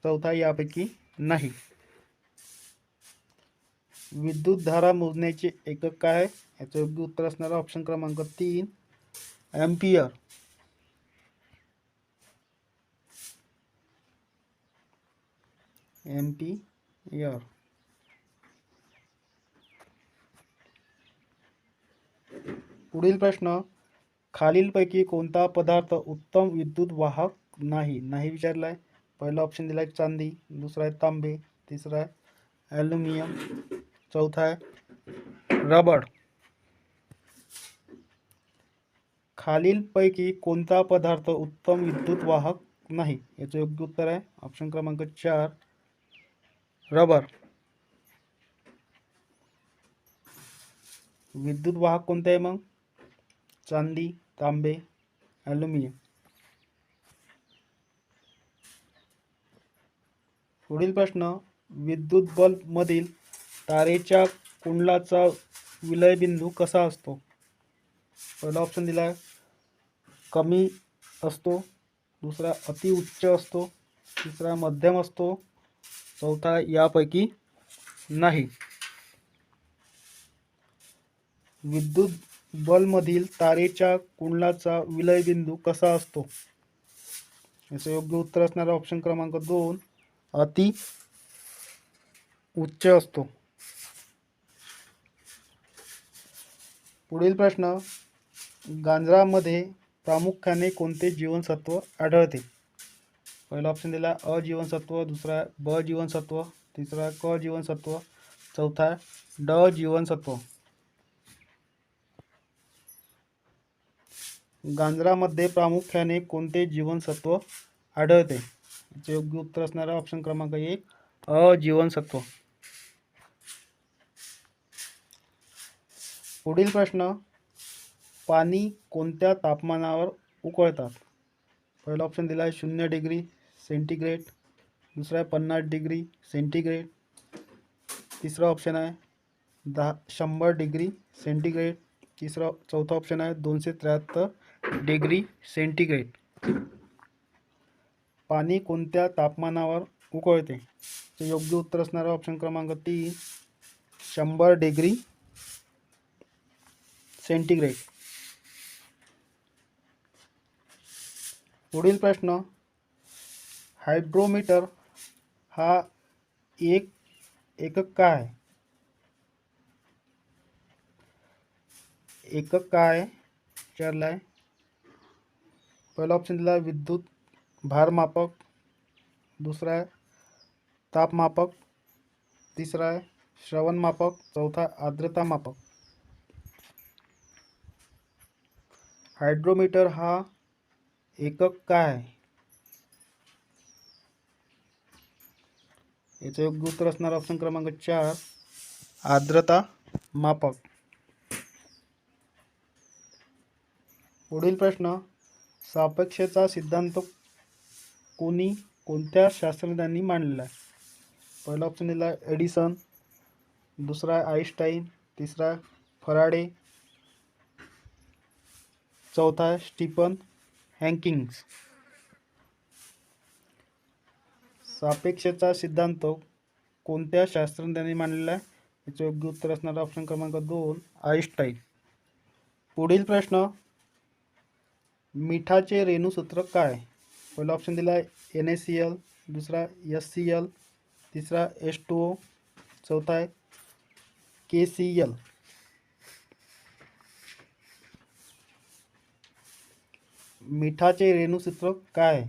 चौथा यापैकी नाही. विद्युतधारा मोजण्याचे एकक काय आहे? याचं योग्य उत्तर असणार ऑप्शन क्रमांक 3, एम्पियर. एम्पियर. पुढील प्रश्न, खालीलपैकी कोणता पदार्थ उत्तम विद्युत वाहक नाही विचारला आहे. पहिला ऑप्शन दिला आहे चांदी, दुसरा आहे तांबे, तिसरा आहे ॲल्युमिनियम, चौथा आहे रबर. खालीलपैकी कोणता पदार्थ उत्तम विद्युत वाहक नाही? याचं योग्य उत्तर आहे ऑप्शन क्रमांक 4, रबर. विद्युत वाहक कोणते आहे मग? चांदी, तांबे, ॲल्युमिनियम. पुढील प्रश्न, विद्युत बल्ब मधील तारेच्या कुंडलाचा विलयबिंदू कसा असतो? पहिला ऑप्शन दिला कमी असतो, दुसरा अति उच्च असतो, तिसरा मध्यम असतो, चौथा यापैकी नाही. विद्युत बल्बमधील तारेच्या कुंडलाचा विलयबिंदू कसा असतो? याचं योग्य उत्तर असणारा ऑप्शन क्रमांक 2, अति उच्च असतो. पुढील प्रश्न, गांजरामध्ये प्रामुख्याने कोणते जीवनसत्व आढळते? पहिला ऑप्शन दिला अ जीवनसत्व, दुसरा ब जीवनसत्व, तिसरा क जीवनसत्व, चौथा ड जीवनसत्व. गांजरामध्ये प्रामुख्याने कोणते जीवनसत्व आढळते? याचे योग्य उत्तर असणारा ऑप्शन क्रमांक 1, अ जीवनसत्व. पुढील प्रश्न, पाणी कोणत्या तापमानावर उकळतात? पहिला ऑप्शन दिला आहे 0 डिग्री सेंटीग्रेड, दुसरा आहे 50 डिग्री सेंटीग्रेड, तिसरा ऑप्शन आहे 100 डिग्री सेंटीग्रेड, चौथा ऑप्शन आहे 273 डिग्री सेंटीग्रेड. पाणी कोणत्या तापमानावर उकळते? ते योग्य उत्तर असणारा ऑप्शन क्रमांक 3, 100 डिग्री सेंटीग्रेड. पुढील प्रश्न, हायड्रोमीटर हा एक एकक काय आहे? एकक काय विचारला आहे. पहिला ऑप्शन दिला विद्युत भारमापक, दुसरा आहे तापमापक, तिसरा आहे श्रवणमापक, चौथा आर्द्रता मापक. हायड्रोमीटर हा एकक काय आहे? याचं योग्य उत्तर असणार ऑप्शन क्रमांक 4 आर्द्रता मापक. पुढील प्रश्न, सापेक्षतेचा सिद्धांत कोणत्या शास्त्रज्ञांनी मांडलेला आहे? पहिला ऑप्शन दिला एडिसन, दुसरा आईन्स्टाईन, तिसरा फराडे, चौथा स्टीफन हॉकिंग. सापेक्षतेचा सिद्धांत कोणत्या शास्त्रज्ञांनी मांडलेला आहे? याचे योग्य उत्तर असणार ऑप्शन क्रमांक 2 आईन्स्टाईन. पुढील प्रश्न, मिठाचे रेणुसूत्र काय? पहिला ऑप्शन दिला NaCl, दुसरा HCl, तिसरा H2O, चौथा आहे KCl. मिठाचे रेणुसूत्र काय?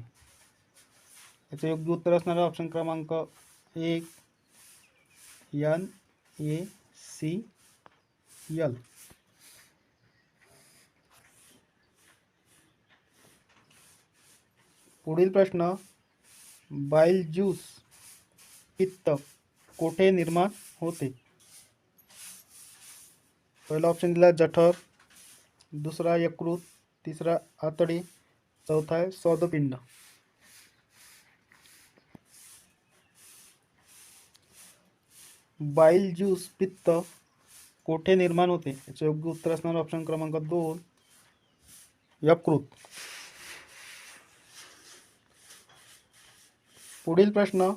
याचे योग्य उत्तर असणार ऑप्शन क्रमांक 1 NaCl. पुढील प्रश्न, बाईल ज्यूस पित्त कोठे निर्माण होते? पहिला ऑप्शन दिला जठर, दुसरा यकृत, तिसरा आतडी, चौथा आहे स्वादुपिंड. बाईल ज्यूस पित्त कोठे निर्माण होते? याचे योग्य उत्तर असणार ऑप्शन क्रमांक 2 यकृत. पुढील प्रश्न,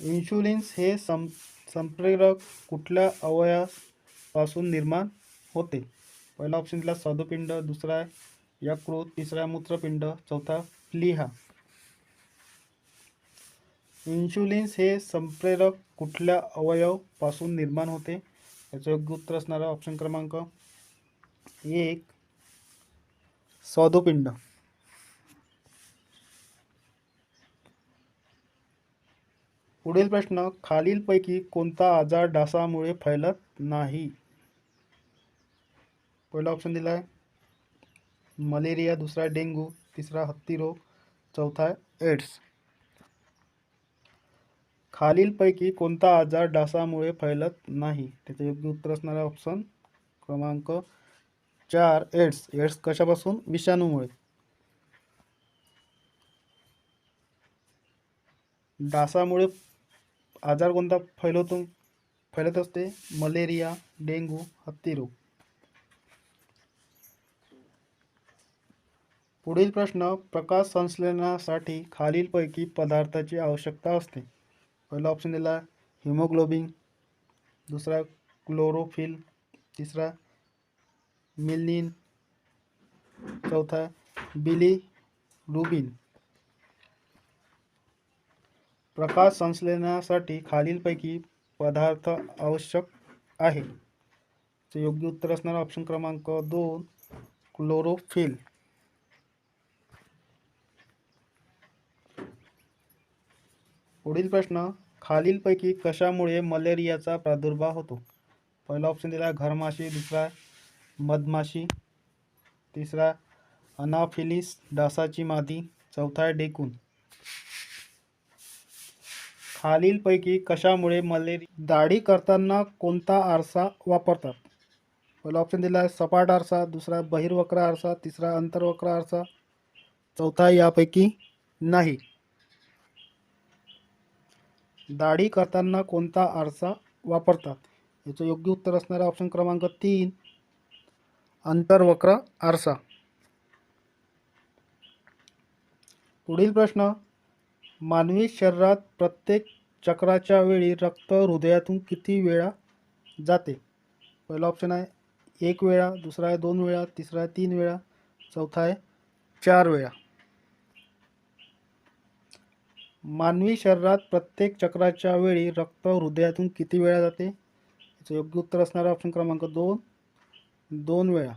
इन्शुलिन हे संप्रेरक कुठल्या अवयवापासून निर्माण होते? पहिला ऑप्शन दिला स्वादुपिंड, दुसरा आहे यकृत, तिसरा मूत्रपिंड, चौथा प्लीहा. इन्शुलिन हे संप्रेरक कुठल्या अवयवापासून निर्माण होते? याचं योग्य उत्तर असणार ऑप्शन क्रमांक 1 स्वादुपिंड. पुढील प्रश्न, खालीलपैकी कोणता आजार डासामुळे फैलत नाही? पहिला ऑप्शन दिला आहे मलेरिया, दुसरा डेंग्यू, तिसरा हत्ती रोग, चौथा आहे एड्स. खालीलपैकी कोणता आजार डासामुळे फैलत नाही? त्याचे योग्य उत्तर असणार ऑप्शन क्रमांक 4 एड्स. एड्स कशापासून? विषाणूमुळे. डासामुळे आजार कोणता फैलत असते? मलेरिया, डेंग्यू, हत्ती रोग. पुढील प्रश्न, प्रकाश संश्लेषणासाठी खालीलपैकी पदार्थाची आवश्यकता असते? पहिला ऑप्शन दिला हिमोग्लोबिन, दुसरा क्लोरोफिल, तिसरा मिलिन, चौथा बिलिरुबिन. प्रकाश संश्लेषणासाठी खालीलपैकी पदार्थ आवश्यक आहे? योग्य उत्तर असणार ऑप्शन क्रमांक 2 क्लोरोफिल. पुढील प्रश्न, खालीलपैकी कशामुळे मलेरियाचा प्रादुर्भाव होतो? पहिला ऑप्शन दिला घरमाशी, दुसरा मधमाशी, तिसरा अनाफिलिस डासाची मादी, चौथा डेकून. खालीलपैकी कशामुळे मलेरिया? दाढी करताना कोणता आरसा वापरतात? पहिला ऑप्शन दिला सपाट आरसा, दुसरा बहिर्वक्र आरसा, तिसरा अंतर्वक्र आरसा, चौथा यापैकी नाही. दाढी करताना कोणता आरसा वापरतात? याचं योग्य उत्तर असणारा ऑप्शन क्रमांक 3 अंतर्वक्र आरसा. पुढील प्रश्न, मानवी शरीरात प्रत्येक चक्राच्या वेळी रक्त हृदयातून किती वेळा जाते? पहिला ऑप्शन आहे 1 वेळा, दुसरा आहे 2 वेळा, तिसरा आहे 3 वेळा, चौथा आहे 4 वेळा. मानवी शरीरात प्रत्येक चक्राच्या वेळी रक्त हृदयातून किती वेळा जाते? याचं योग्य उत्तर असणारा ऑप्शन क्रमांक 2 वेळा.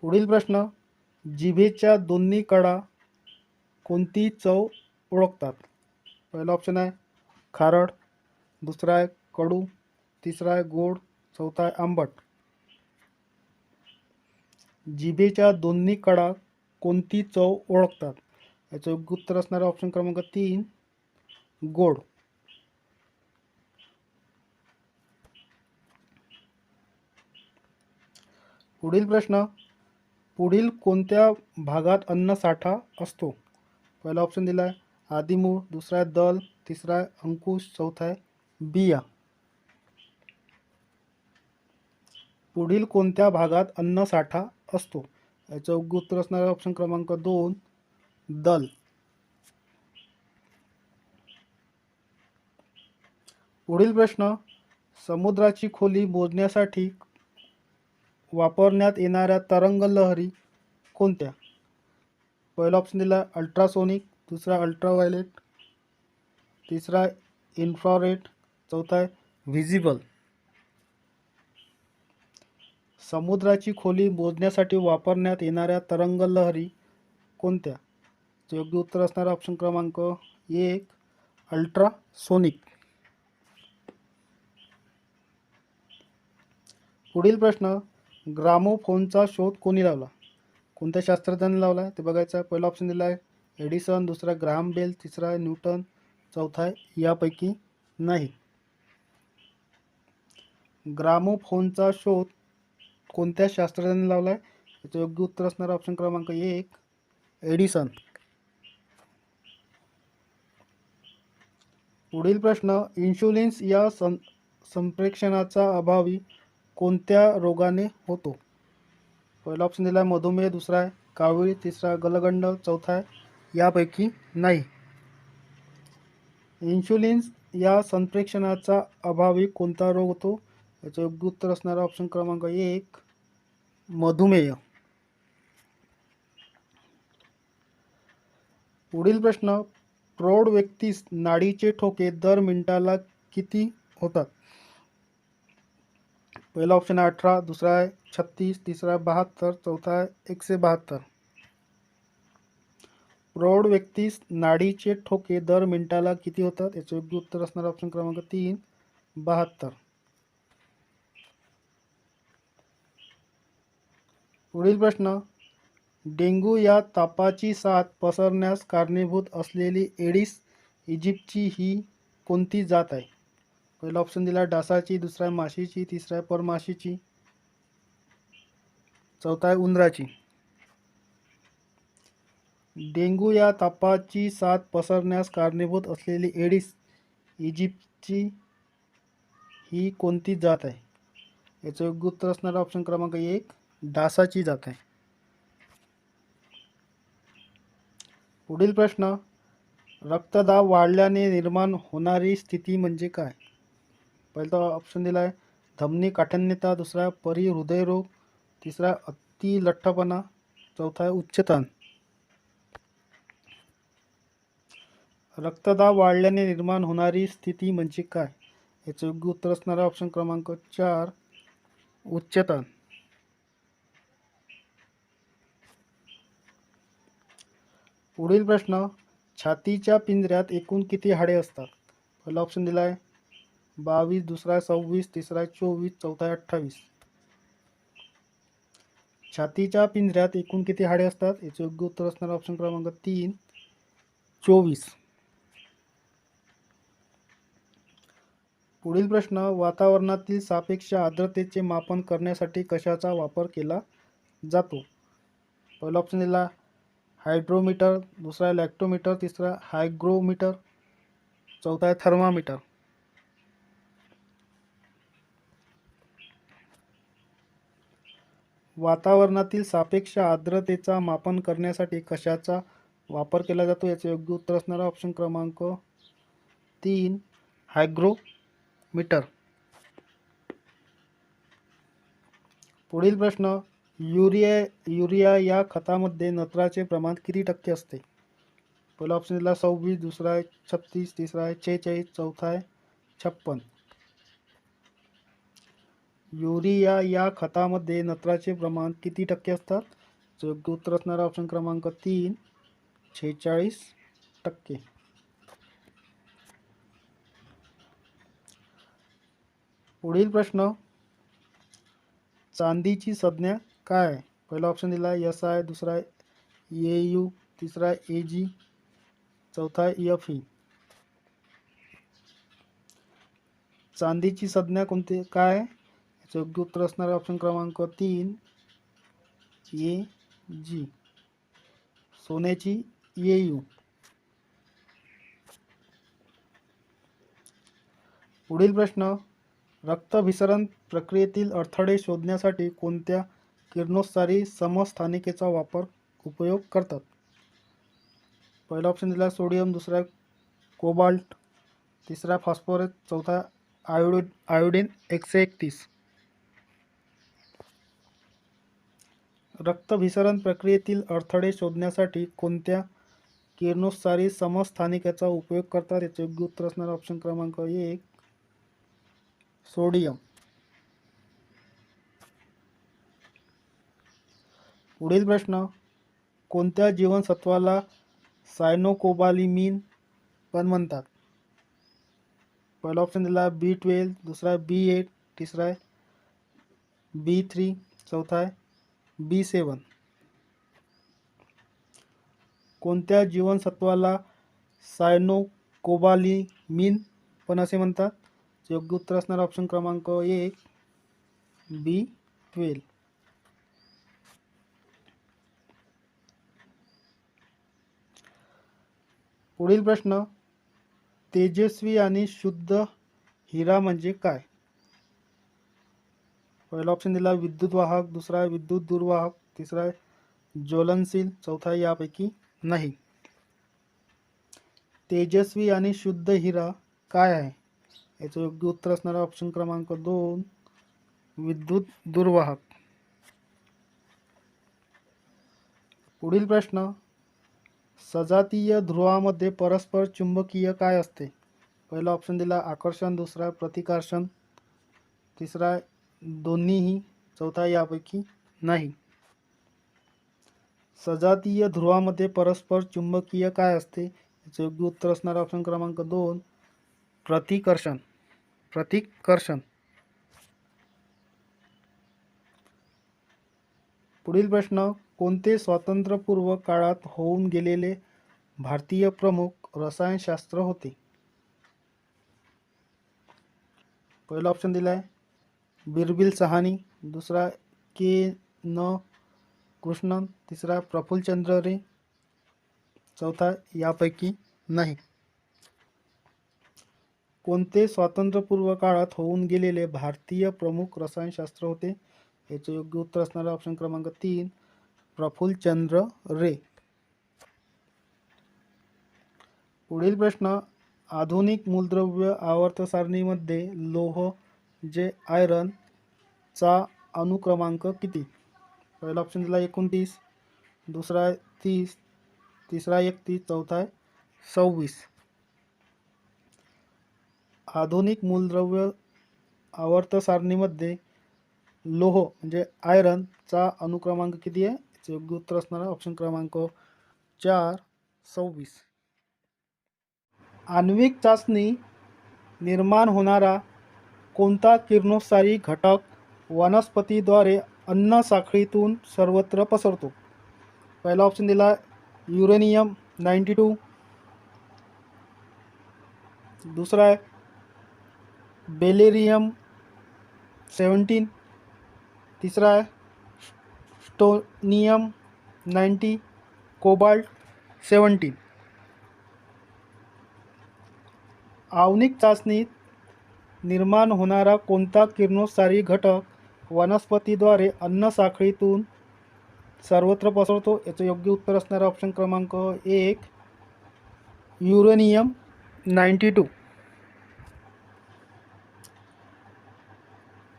पुढील प्रश्न, जिभेच्या दोन्ही कडा कोणती चव ओळखतात? पहिला ऑप्शन आहे खारट, दुसरा आहे कडू, तिसरा आहे गोड, चौथा आहे आंबट. जिभेच्या दोन्ही कडा कोणती चव ओळखतात? याचं योग्य उत्तर असणारा ऑप्शन क्रमांक 3 गोड. पुढील प्रश्न, पुढील कोणत्या भागात अन्नसाठा असतो? पहिला ऑप्शन दिला आहे आदिमूळ, दुसरा आहे दल, तिसरा आहे अंकुश, चौथा आहे बिया. पुढील कोणत्या भागात अन्नसाठा असतो? याचं योग्य उत्तर असणारे ऑप्शन क्रमांक 2 दल. पुढील प्रश्न, समुद्राची खोली मोजण्यासाठी वापरण्यात येणाऱ्या तरंगलहरी कोणत्या? पहिला ऑप्शन दिला अल्ट्रासोनिक, दुसरा अल्ट्राव्हायलेट, तिसरा इन्फ्रारेड, चौथा आहे व्हिजिबल. समुद्राची खोली मोजण्यासाठी वापरण्यात येणाऱ्या तरंगलहरी कोणत्या? योग्य उत्तर असणारा ऑप्शन क्रमांक 1 अल्ट्रासोनिक. पुढील प्रश्न, ग्रामोफोनचा शोध कोणी लावला? कोणत्या शास्त्रज्ञाने लावला आहे ते बघायचं आहे. पहिला ऑप्शन दिला आहे एडिसन, दुसरा ग्राहम बेल, तिसरा आहे न्यूटन, चौथा आहे यापैकी नाही. ग्रामोफोनचा शोध कोणत्या शास्त्रज्ञाने लावला आहे? याचं योग्य उत्तर असणारा ऑप्शन क्रमांक 1 एडिसन. पुढील प्रश्न, इन्शुलिन या संप्रेषणाचा अभावी कोणत्या रोगाने होतो? पहिला ऑप्शन दिला आहे मधुमेह, दुसरा आहे कावीळ, तिसरा गलगंड, चौथा आहे यापैकी नाही. इन्शुलिन या संप्रेषणाचा अभावी कोणता रोग होतो? याचं योग्य उत्तर असणारा ऑप्शन क्रमांक 1 मधुमेह. पुढील प्रश्न, प्रौढ व्यक्तीस नाडीचे ठोके दर मिनिटाला किती होतात? पहिला ऑप्शन आहे 18, दुसरा आहे 36, तिसरा आहे 72, चौथा आहे 172. प्रौढ व्यक्तीस नाडीचे ठोके दर मिनिटाला किती होतात? याचं योग्य उत्तर असणारा ऑप्शन क्रमांक 3 72. पुढील प्रश्न, डेंग्यू या तापाची साथ पसरण्यास कारणीभूत असलेली एडिस इजिप्ची ही कोणती जात आहे? पहिला ऑप्शन दिला डासाची, दुसरा आहे माशीची, तिसरा आहे परमाशीची, चौथा आहे उंदराची. डेंग्यू या तापाची साथ पसरण्यास कारणीभूत असलेली एडिस इजिप्ची ही कोणती जात आहे? याचं योग्य उत्तर असणारा ऑप्शन क्रमांक 1 डासाची जात आहे. पुढील प्रश्न, रक्तदाब वाढल्याने निर्माण होणारी स्थिती म्हणजे काय? पहिला ऑप्शन दिला आहे धमनी काठिण्यता, दुसरा आहे परिहृदयरोग, तिसरा अति लठ्ठपणा, चौथा आहे उच्चताण. रक्तदाब वाढल्याने निर्माण होणारी स्थिती म्हणजे काय? याचं योग्य उत्तर असणारा ऑप्शन क्रमांक 4 उच्चताण. पुढील प्रश्न, छातीच्या पिंजऱ्यात एकूण किती हाडे असतात? पहिला ऑप्शन दिला आहे 22, दुसरा आहे 26, तिसरा आहे 24, चौथा आहे 28. छातीच्या पिंजऱ्यात एकूण किती हाडे असतात? याचे योग्य उत्तर असणारा ऑप्शन क्रमांक 3 24. पुढील प्रश्न, वातावरणातील सापेक्ष आर्द्रतेचे मापन करण्यासाठी कशाचा वापर केला जातो? पहिला ऑप्शन दिला हायड्रोमीटर, दुसरा आहे लॅक्टोमीटर, तिसरा हायग्रोमीटर, चौथा आहे थर्मामीटर. वातावरणातील सापेक्ष आर्द्रतेचा मापन करण्यासाठी कशाचा वापर केला जातो? याचे योग्य उत्तर असणारा ऑप्शन क्रमांक 3 हायग्रोमीटर. पुढील प्रश्न, युरिया या खतामध्ये नत्राचे प्रमाण किती टक्के असते? पहिला ऑप्शन दिला 26, दुसरा आहे 36, तिसरा आहे 46, चौथा आहे 56. युरिया या खतामध्ये नत्राचे प्रमाण किती टक्के असतात? योग्य उत्तर असणारा ऑप्शन क्रमांक 3 46%. पुढील प्रश्न, चांदीची संज्ञा काय आहे? पहिला ऑप्शन दिला SI, दुसरा AU, तिसरा AG, चौथा FE. चांदीची संज्ञा कोणती काय आहे? याचं योग्य उत्तर असणार आहे ऑप्शन क्रमांक 3 AG. सोन्याची AU. पुढील प्रश्न, रक्तभिसरण प्रक्रियेतील अडथळे शोधण्यासाठी कोणत्या किरणोत्सारी समस्थानिकेचा उपयोग करतात? पहिला ऑप्शन दिला सोडियम, दुसरा कोबाल्ट, तिसरा फॉस्फरस, चौथा आयोडीन 131. रक्तभिसरण प्रक्रियेतील अडथळे शोधण्यासाठी कोणत्या किरणोत्सारी समस्थानिकेचा उपयोग करतात? याचे योग्य उत्तर असणार ऑप्शन क्रमांक 1 सोडियम. पुढील प्रश्न, कोणत्या जीवनसत्वाला सायनोकोबालामिन पण म्हणतात? पहिला ऑप्शन दिला B12, दुसरा B8, तिसरा B3, चौथा B7. कोणत्या जीवनसत्वाला सायनोकोबालामिन पण असे म्हणतात? योग्य उत्तर असणार ऑप्शन क्रमांक 1 B12. पुढील प्रश्न, तेजस्वी आणि शुद्ध हिरा म्हणजे काय? पहिला ऑप्शन दिला विद्युत वाहक, दुसरा विद्युत दुर्वाहक, तिसरा ज्वलनशील, चौथा यापैकी नाही. तेजस्वी आणि शुद्ध हिरा काय आहे? याचं योग्य उत्तर असणार ऑप्शन क्रमांक 2 विद्युत दुर्वाहक. पुढील प्रश्न, सजातीय ध्रुवामध्ये परस्पर चुंबकीय काय असते? पहिला ऑप्शन दिला आकर्षण, दुसरा प्रतिकर्षण, तिसरा दोन्हीही, चौथा यापैकी नाही. सजातीय ध्रुवामध्ये परस्पर चुंबकीय काय असते? याचे योग्य उत्तर असणार ऑप्शन क्रमांक 2 प्रतिकर्षण. पुढील प्रश्न, कोणते स्वातंत्र्यपूर्व काळात होऊन गेलेले भारतीय प्रमुख रसायनशास्त्र होते? पहिला ऑप्शन दिलाय बिरबिल सहानी, दुसरा K.N. कृष्णन, तिसरा प्रफुल्लचंद्र रे, चौथा यापैकी नाही. कोणते स्वातंत्र्यपूर्व काळात होऊन गेलेले भारतीय प्रमुख रसायनशास्त्र होते? याचे योग्य उत्तर असणार ऑप्शन क्रमांक 3 प्रफुल्लचंद्र रे. पुढील प्रश्न, आधुनिक मूलद्रव्य आवर्त सारणीमध्ये लोह जे आयरन चा अनुक्रमांक किती? पहिला ऑप्शन दिला 29, दुसरा 30, तिसरा 31, चौथा 26. आधुनिक मूलद्रव्य आवर्त सारणीमध्ये लोह म्हणजे आयरन चा अनुक्रमांक किती आहे? याचे योग्य उत्तर असणार ऑप्शन क्रमांक 4 26. आण्विक चाचणी निर्माण होणारा कोणता किरणोत्सारी घटक वनस्पतीद्वारे अन्न साखळीतून सर्वत्र पसरतो? पहिला ऑप्शन दिला युरेनियम 92, दुसरा आहे बेलेरियम 17, तिसरा आहे स्टोनियम 90, कोबाल्ट 17. आण्विक चाचणीत निर्माण होणारा कोणता किरणोत्सारी घटक वनस्पतीद्वारे अन्न साखळीतून सर्वत्र पसरतो? याचं योग्य उत्तर असणारा ऑप्शन क्रमांक 1 युरेनियम 92.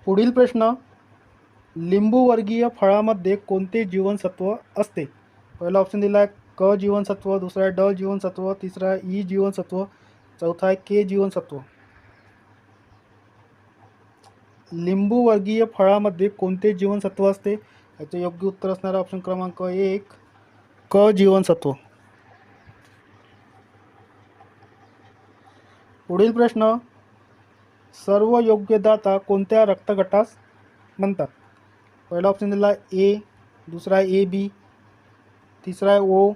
पुढील प्रश्न, लिंबूवर्गीय फळामध्ये कोणते जीवनसत्व असते? पहिला ऑप्शन दिला क जीवनसत्व, दुसरा ड जीवनसत्व, तिसरा ई जीवनसत्व, चौथा के जीवनसत्व. लिंबूवर्गीय फळामध्ये कोणते जीवनसत्व असते? याचे योग्य उत्तर असणारा ऑप्शन क्रमांक 1 क जीवनसत्व. पुढील प्रश्न, सर्व योग्य दाता कोणत्या रक्तगटास म्हणतात? पहिला ऑप्शन दिला ए, दुसरा आहे ए बी, तिसरा आहे ओ,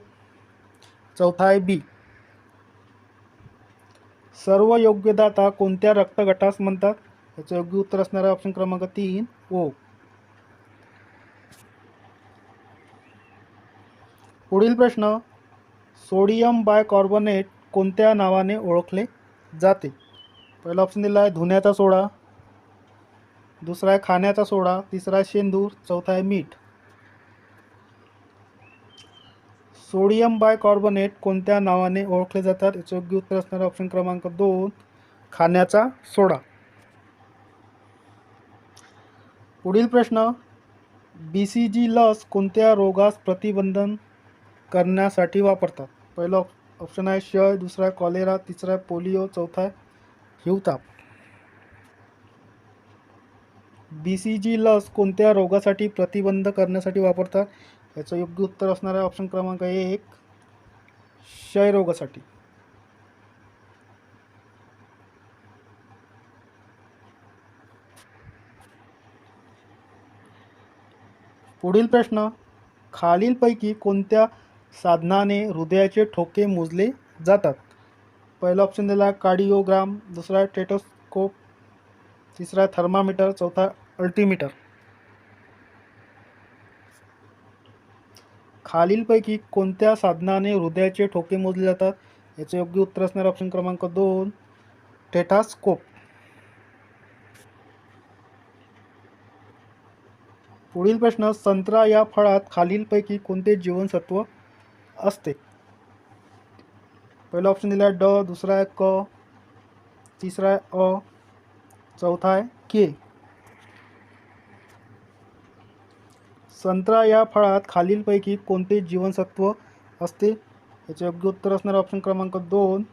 चौथा आहे बी. सर्व योग्य दाता कोणत्या रक्तगटास म्हणतात? याचं योग्य उत्तर असणार आहे ऑप्शन क्रमांक 3 ओ. पुढील प्रश्न, सोडियम बायकार्बोनेट कोणत्या नावाने ओळखले जाते? पहिला ऑप्शन दिला आहे धुण्याचा सोडा, दुसरा आहे खाण्याचा सोडा, तिसरा आहे शेंदूर, चौथा आहे मीठ. सोडियम बायकार्बोनेट कोणत्या नावाने ओळखले जातात? याचे योग्य उत्तर असणार ऑप्शन क्रमांक 2 खाण्याचा सोडा. पुढील प्रश्न, BCG लस कोणत्या रोगास प्रतिबंधन करण्यासाठी वापरतात? पहिला ऑप्शन आहे क्षय, दुसरा आहे कॉलेरा, तिसरा आहे पोलिओ, चौथा आहे हिवताप. BCG लस कोणत्या रोगासाठी प्रतिबंध करण्यासाठी वापरतात? याचं योग्य उत्तर असणार आहे ऑप्शन क्रमांक 1 क्षयरोगासाठी. पुढील प्रश्न, खालीलपैकी कोणत्या साधनाने हृदयाचे ठोके मोजले जातात? पहिला ऑप्शन दिला कार्डिओग्राम, दुसरा आहे स्टेथोस्कोप, तिसरा आहे थर्मामीटर, चौथा अल्टीमीटर. खालीलपैकी कोणत्या साधनाने हृदयाचे ठोके मोजले जातात? याचे योग्य उत्तर असणार ऑप्शन क्रमांक 2 स्टेथोस्कोप. पुढील प्रश्न, संत्रा या फळात खालीलपैकी कोणते जीवनसत्व असते? पहिला ऑप्शन दिला आहे ड, दुसरा आहे क, तिसरा आहे अ, चौथा आहे के. संत्रा या फळात खालीलपैकी कोणते जीवनसत्व असते? याचे योग्य उत्तर असणार ऑप्शन क्रमांक 2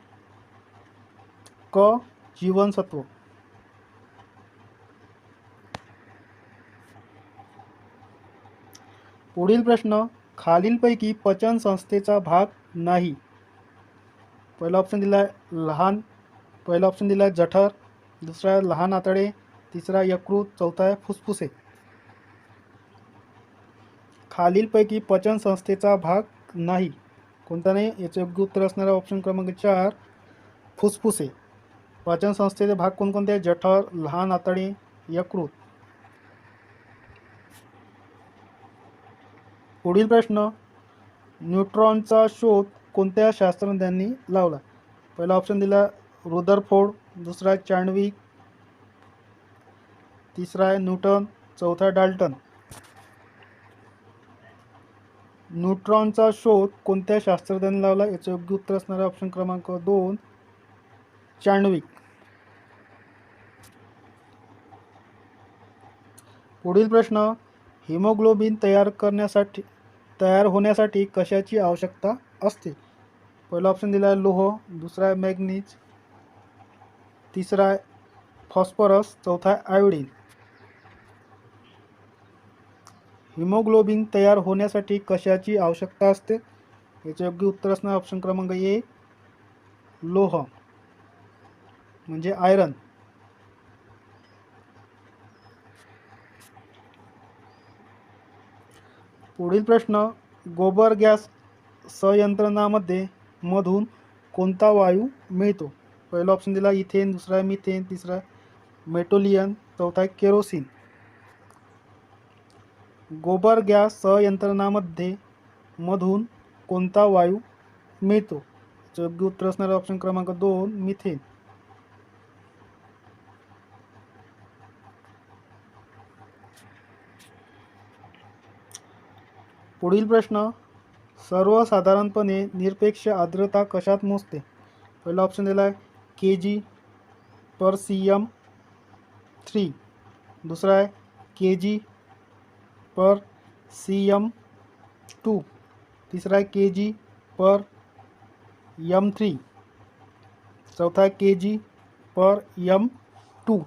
क जीवनसत्व. पुढील प्रश्न, खालीलपैकी पचन संस्थेचा भाग नाही. पहिला ऑप्शन दिला आहे पहिला ऑप्शन दिला आहे जठर, दुसरा आहे लहान आतडे, तिसरा यकृत, चौथा आहे फुफ्फुसे. खालीलपैकी पचन संस्थेचा भाग नाही कोणता नाही? याचे योग्य उत्तर असणार आहे ऑप्शन क्रमांक 4 फुफ्फुसे. पचन संस्थेचे भाग कोणकोणते? जठर, लहान आतडे, यकृत. पुढील प्रश्न, न्यूट्रॉनचा शोध कोणत्या शास्त्रज्ञांनी लावला? पहिला ऑप्शन दिला रुदरफोर्ड, दुसरा आहे चॅडविक, तिसरा आहे न्यूटन, चौथा डाल्टन. न्यूट्रॉनचा शोध कोणत्या शास्त्रज्ञांनी लावला? याचे योग्य उत्तर असणार आहे ऑप्शन क्रमांक 2 चॅडविक. पुढील प्रश्न, हिमोग्लोबिन तयार होण्यासाठी कशाची आवश्यकता असते? पहिला ऑप्शन दिला आहे लोह, दुसरा आहे मॅग्नीज, तिसरा आहे फॉस्फरस, चौथा आहे आयोडीन. हिमोग्लोबिन तयार होण्यासाठी कशाची आवश्यकता असते? याचे योग्य उत्तर असणार ऑप्शन क्रमांक 1 लोह म्हणजे आयरन. पुढील प्रश्न, गोबर गॅस संयंत्रणामध्ये मधून कोणता वायू मिळतो? पहिला ऑप्शन दिला इथेन, दुसरा आहे मिथेन, तिसरा मेटोलियन, चौथा आहे केरोसिन. गोबर गॅस संयंत्रणामध्ये मधून कोणता वायू मिळतो? योग्य उत्तर असणार ऑप्शन क्रमांक 2 मिथेन. पुढील प्रश्न, सर्वसाधारणपणे निरपेक्ष आर्द्रता कशात मोजते? पहिला ऑप्शन दिला आहे kg/cm3, दुसरा आहे kg/cm2, तिसरा आहे kg/m3, चौथा आहे kg/m2.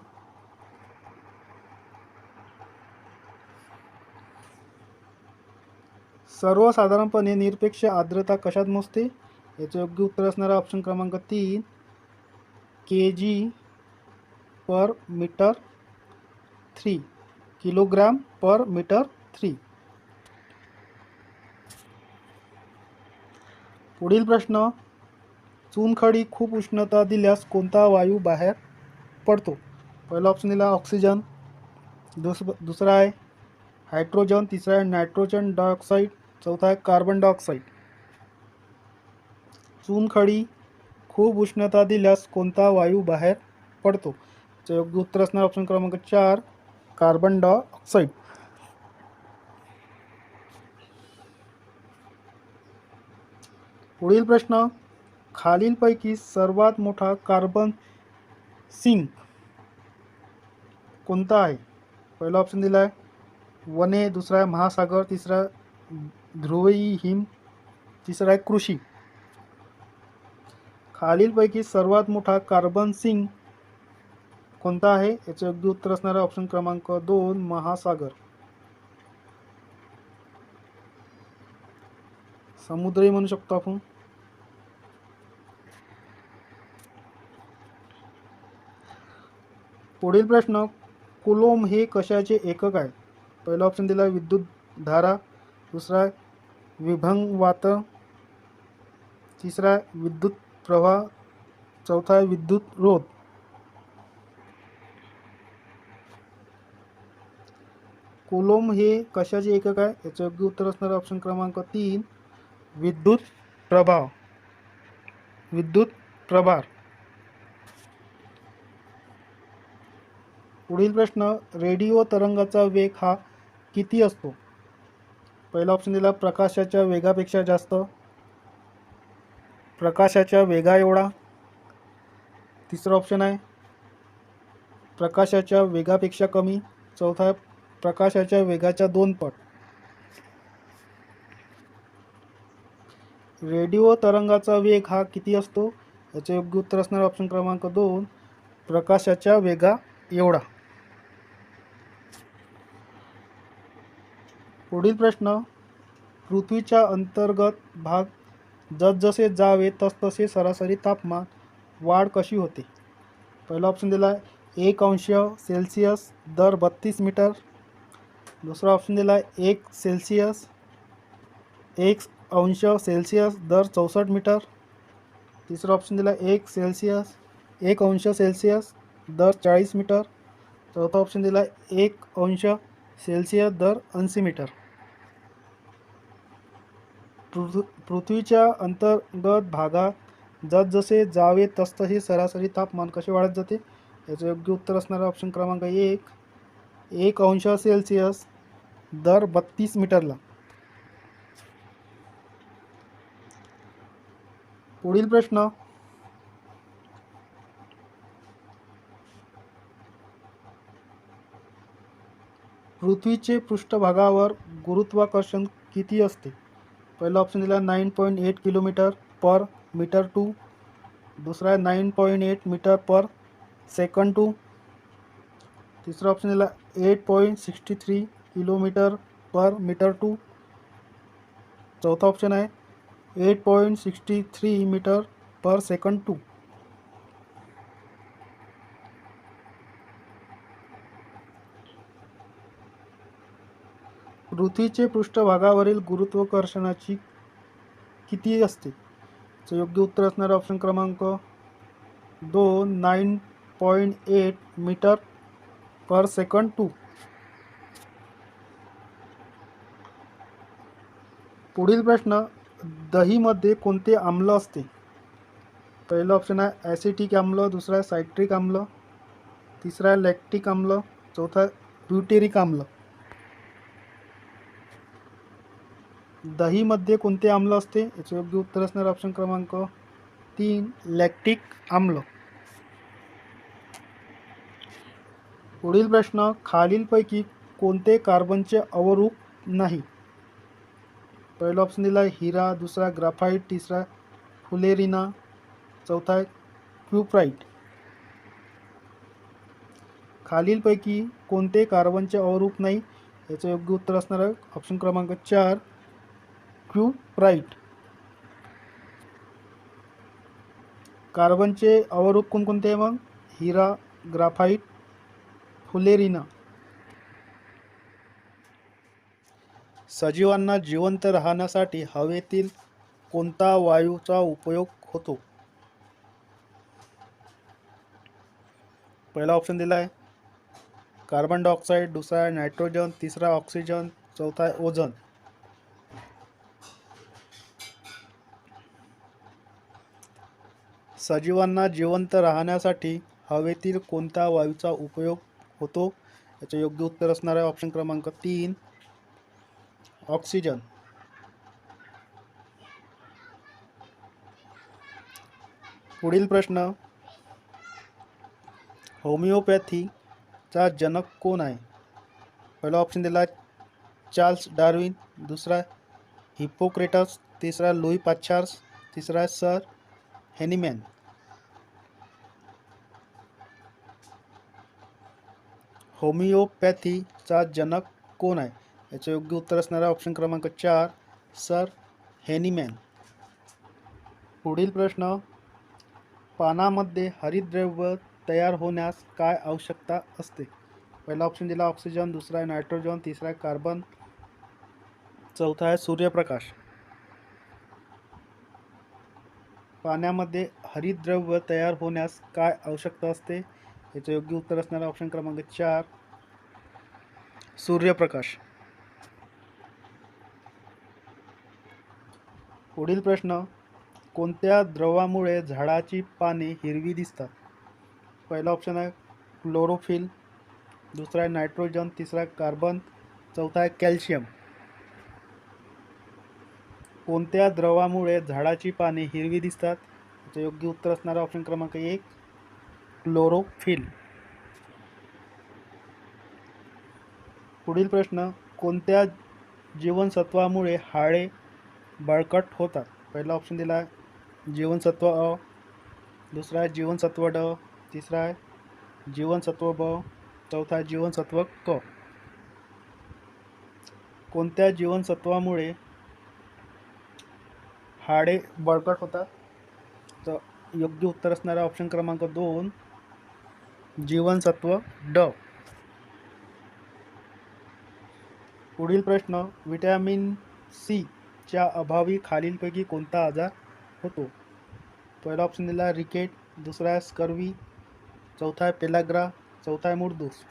सर्वसाधारणपणे निरपेक्ष आर्द्रता कशात मोजते? याचे योग्य उत्तर असणारा ऑप्शन क्रमांक 3 kg/cm2. पर मीटर 3, किलोग्राम पर मीटर 3. पुढील प्रश्न, चुनखडी खूप उष्णता दिल्यास कोणता वायू बाहेर पडतो? पहिला ऑप्शन दिला ऑक्सिजन, दुसरा आहे हायड्रोजन, तिसरा आहे नायट्रोजन डायऑक्साईड, चौथा आहे कार्बन डायऑक्साईड. चुनखडी खूप उष्णता दिल्यास कोणता वायू बाहेर पडतो? योग्य उत्तर असणार ऑप्शन क्रमांक 4, कार्बन डायऑक्साईड. पुढील प्रश्न, खालीलपैकी सर्वात मोठा कार्बन सिंक कोणता आहे? पहिला ऑप्शन दिला आहे वने, दुसरा आहे महासागर, तिसरा ध्रुवीय हिम, तिसरा आहे कृषी. खालीलपैकी सर्वात मोठा कार्बन सिंक कोणता आहे? याचे योग्य उत्तर असणार आहे ऑप्शन क्रमांक 2, महासागर. समुद्रही म्हणू शकतो आपण. पुढील प्रश्न, कुलोम हे कशाचे एकक आहे? पहिला ऑप्शन दिला विद्युत धारा, दुसरा विभंगवात, तिसरा विद्युत प्रवाह, चौथा विद्युत रोध. कुलोम हे कशाचे एकक आहे? याचे योग्य उत्तर असणार ऑप्शन क्रमांक 3, विद्युत प्रभार. पुढील प्रश्न, रेडिओ तरंगाचा वेग हा किती असतो? पहिला ऑप्शन दिला प्रकाशाच्या वेगापेक्षा जास्त, प्रकाशाच्या वेगा एवढा, तिसरा ऑप्शन आहे प्रकाशाच्या वेगापेक्षा कमी, चौथा आहे प्रकाशाच्या वेगाच्या 2 पट. रेडिओ तरंगाचा वेग हा किती असतो? याचे योग्य उत्तर असणार ऑप्शन क्रमांक 2, प्रकाशाच्या वेगा एवढा. पुढील प्रश्न, पृथ्वीच्या अंतर्गत भाग जसजसे जावे तसतसे सरासरी तापमान वाढ कशी होते? पहिला ऑप्शन दिला 1 अंश सेल्सिअस दर 32 मीटर, दुसरा ऑप्शन दिला 1 अंश सेल्सिअस दर 64 मीटर, तिसरा ऑप्शन दिला 1 अंश सेल्सिअस दर 40 मीटर, चौथा ऑप्शन दिला 1 अंश सेल्सिअस दर 80 मीटर. पृथ्वीच्या अंतर्गत भागात जसजसे जावे तसतसे सरासरी तापमान कसे वाढत जाते? याचं योग्य उत्तर असणार ऑप्शन क्रमांक 1 अंश सेल्सिअस दर 32 मीटरला. पुढील प्रश्न, पृथ्वीचे पृष्ठभागावर गुरुत्वाकर्षण किती असते? पहिला ऑप्शन दिला 9.8 किलोमीटर पर मीटर 2, दुसरा आहे 9.8 मीटर पर सेकंड 2, तिसरा ऑप्शन दिला 8.63 किलोमीटर पर मीटर 2, चौथा ऑप्शन आहे 8.63 मीटर पर सेकंड 2. पृथ्वीचे पृष्ठभागावरील गुरुत्वाकर्षणाची किती असते? तर योग्य उत्तर असणार ऑप्शन क्रमांक 2, 9.8 मीटर पर सेकंड 2. पुढील प्रश्न, दहीमध्ये कोणते आम्ल असते? पहिलं ऑप्शन आहे ॲसिटिक आम्ल, दुसरा आहे सायट्रिक आम्ल, तिसरा आहे लॅक्टिक आम्ल, चौथा ब्युटेरिक आम्ल. दहीमध्ये कोणते आम्ल असते? याचे योग्य उत्तर असणार ऑप्शन क्रमांक 3, लॅक्टिक आम्ल. पुढील प्रश्न, खालीलपैकी कोणते कार्बनचे अवरूप नाही? पहिला ऑप्शन दिला हिरा, दुसरा ग्राफाइट, तिसरा फुलेरिना, चौथा क्यूप्राइट. खालीलपैकी कोणते कार्बनचे अवरूप नाही? याचे योग्य उत्तर असणार आहे ऑप्शन क्रमांक 4, क्यूप्राइट. कार्बनचे अवरूप कोणकोणते आहे मग? हिरा, ग्राफाइट, फुलेरिना. सजीवांना जिवंत राहण्यासाठी हवेतील कोणता वायूचा उपयोग होतो? पहिला ऑप्शन दिला आहे कार्बन डायऑक्साईड, दुसरा आहे नायट्रोजन, तिसरा ऑक्सिजन, चौथा आहे ओझोन. सजीवांना जिवंत राहण्यासाठी हवेतील कोणत्या वायूचा उपयोग होतो? याचे योग्य उत्तर असणार आहे ऑप्शन क्रमांक 3 ऑक्सिजन. पुढील प्रश्न, होमिओपॅथीचा जनक कोण आहे? पहिला ऑप्शन दिला चार्ल्स डार्विन, दुसरा हिप्पोक्रेटस, तिसरा लुई पाश्चर, तिसरा सर हेनिमॅन. होमिओपॅथीचा जनक कोण आहे? याचे योग्य उत्तर असणार आहे ऑप्शन क्रमांक 4 सर हेनिमॅन. पुढील प्रश्न, पानामध्ये हरितद्रव्य तयार होण्यास काय आवश्यकता असते? पहिला ऑप्शन दिला ऑक्सिजन, दुसरा आहे नायट्रोजन, तिसरा आहे कार्बन, चौथा आहे सूर्यप्रकाश. पाण्यामध्ये हरितद्रव्य तयार होण्यास काय आवश्यकता असते? याचे योग्य उत्तर असणार आहे ऑप्शन क्रमांक 4 सूर्यप्रकाश. पुढील प्रश्न, कोणत्या द्रवामुळे झाडाची पाने हिरवी दिसतात? पहिला ऑप्शन आहे क्लोरोफिल, दुसरा आहे नायट्रोजन, तिसरा आहे कार्बन, चौथा आहे कॅल्शियम. कोणत्या द्रवामुळे झाडाची पाने हिरवी दिसतात? याचे योग्य उत्तर असणार ऑप्शन क्रमांक 1 क्लोरोफिल. पुढील प्रश्न, कोणत्या जीवनसत्वामुळे हाडे बळकट होतात? पहिला ऑप्शन दिला आहे जीवनसत्व अ, दुसरा आहे जीवनसत्व ड, तिसरा आहे जीवनसत्व ब, चौथा आहे जीवनसत्व क. कोणत्या जीवनसत्वामुळे हाडे बळकट होतात? तर योग्य उत्तर असणारा ऑप्शन क्रमांक 2 जीवनसत्व ड. पुढील प्रश्न, विटॅमिन सी च्या अभावी खालीलपैकी कोणता आजार होतो? पहिला ऑप्शन दिला रिकेट, दुसरा आहे स्कर्वी, चौथा आहे पेलाग्रा, चौथा आहे मुर्दूस.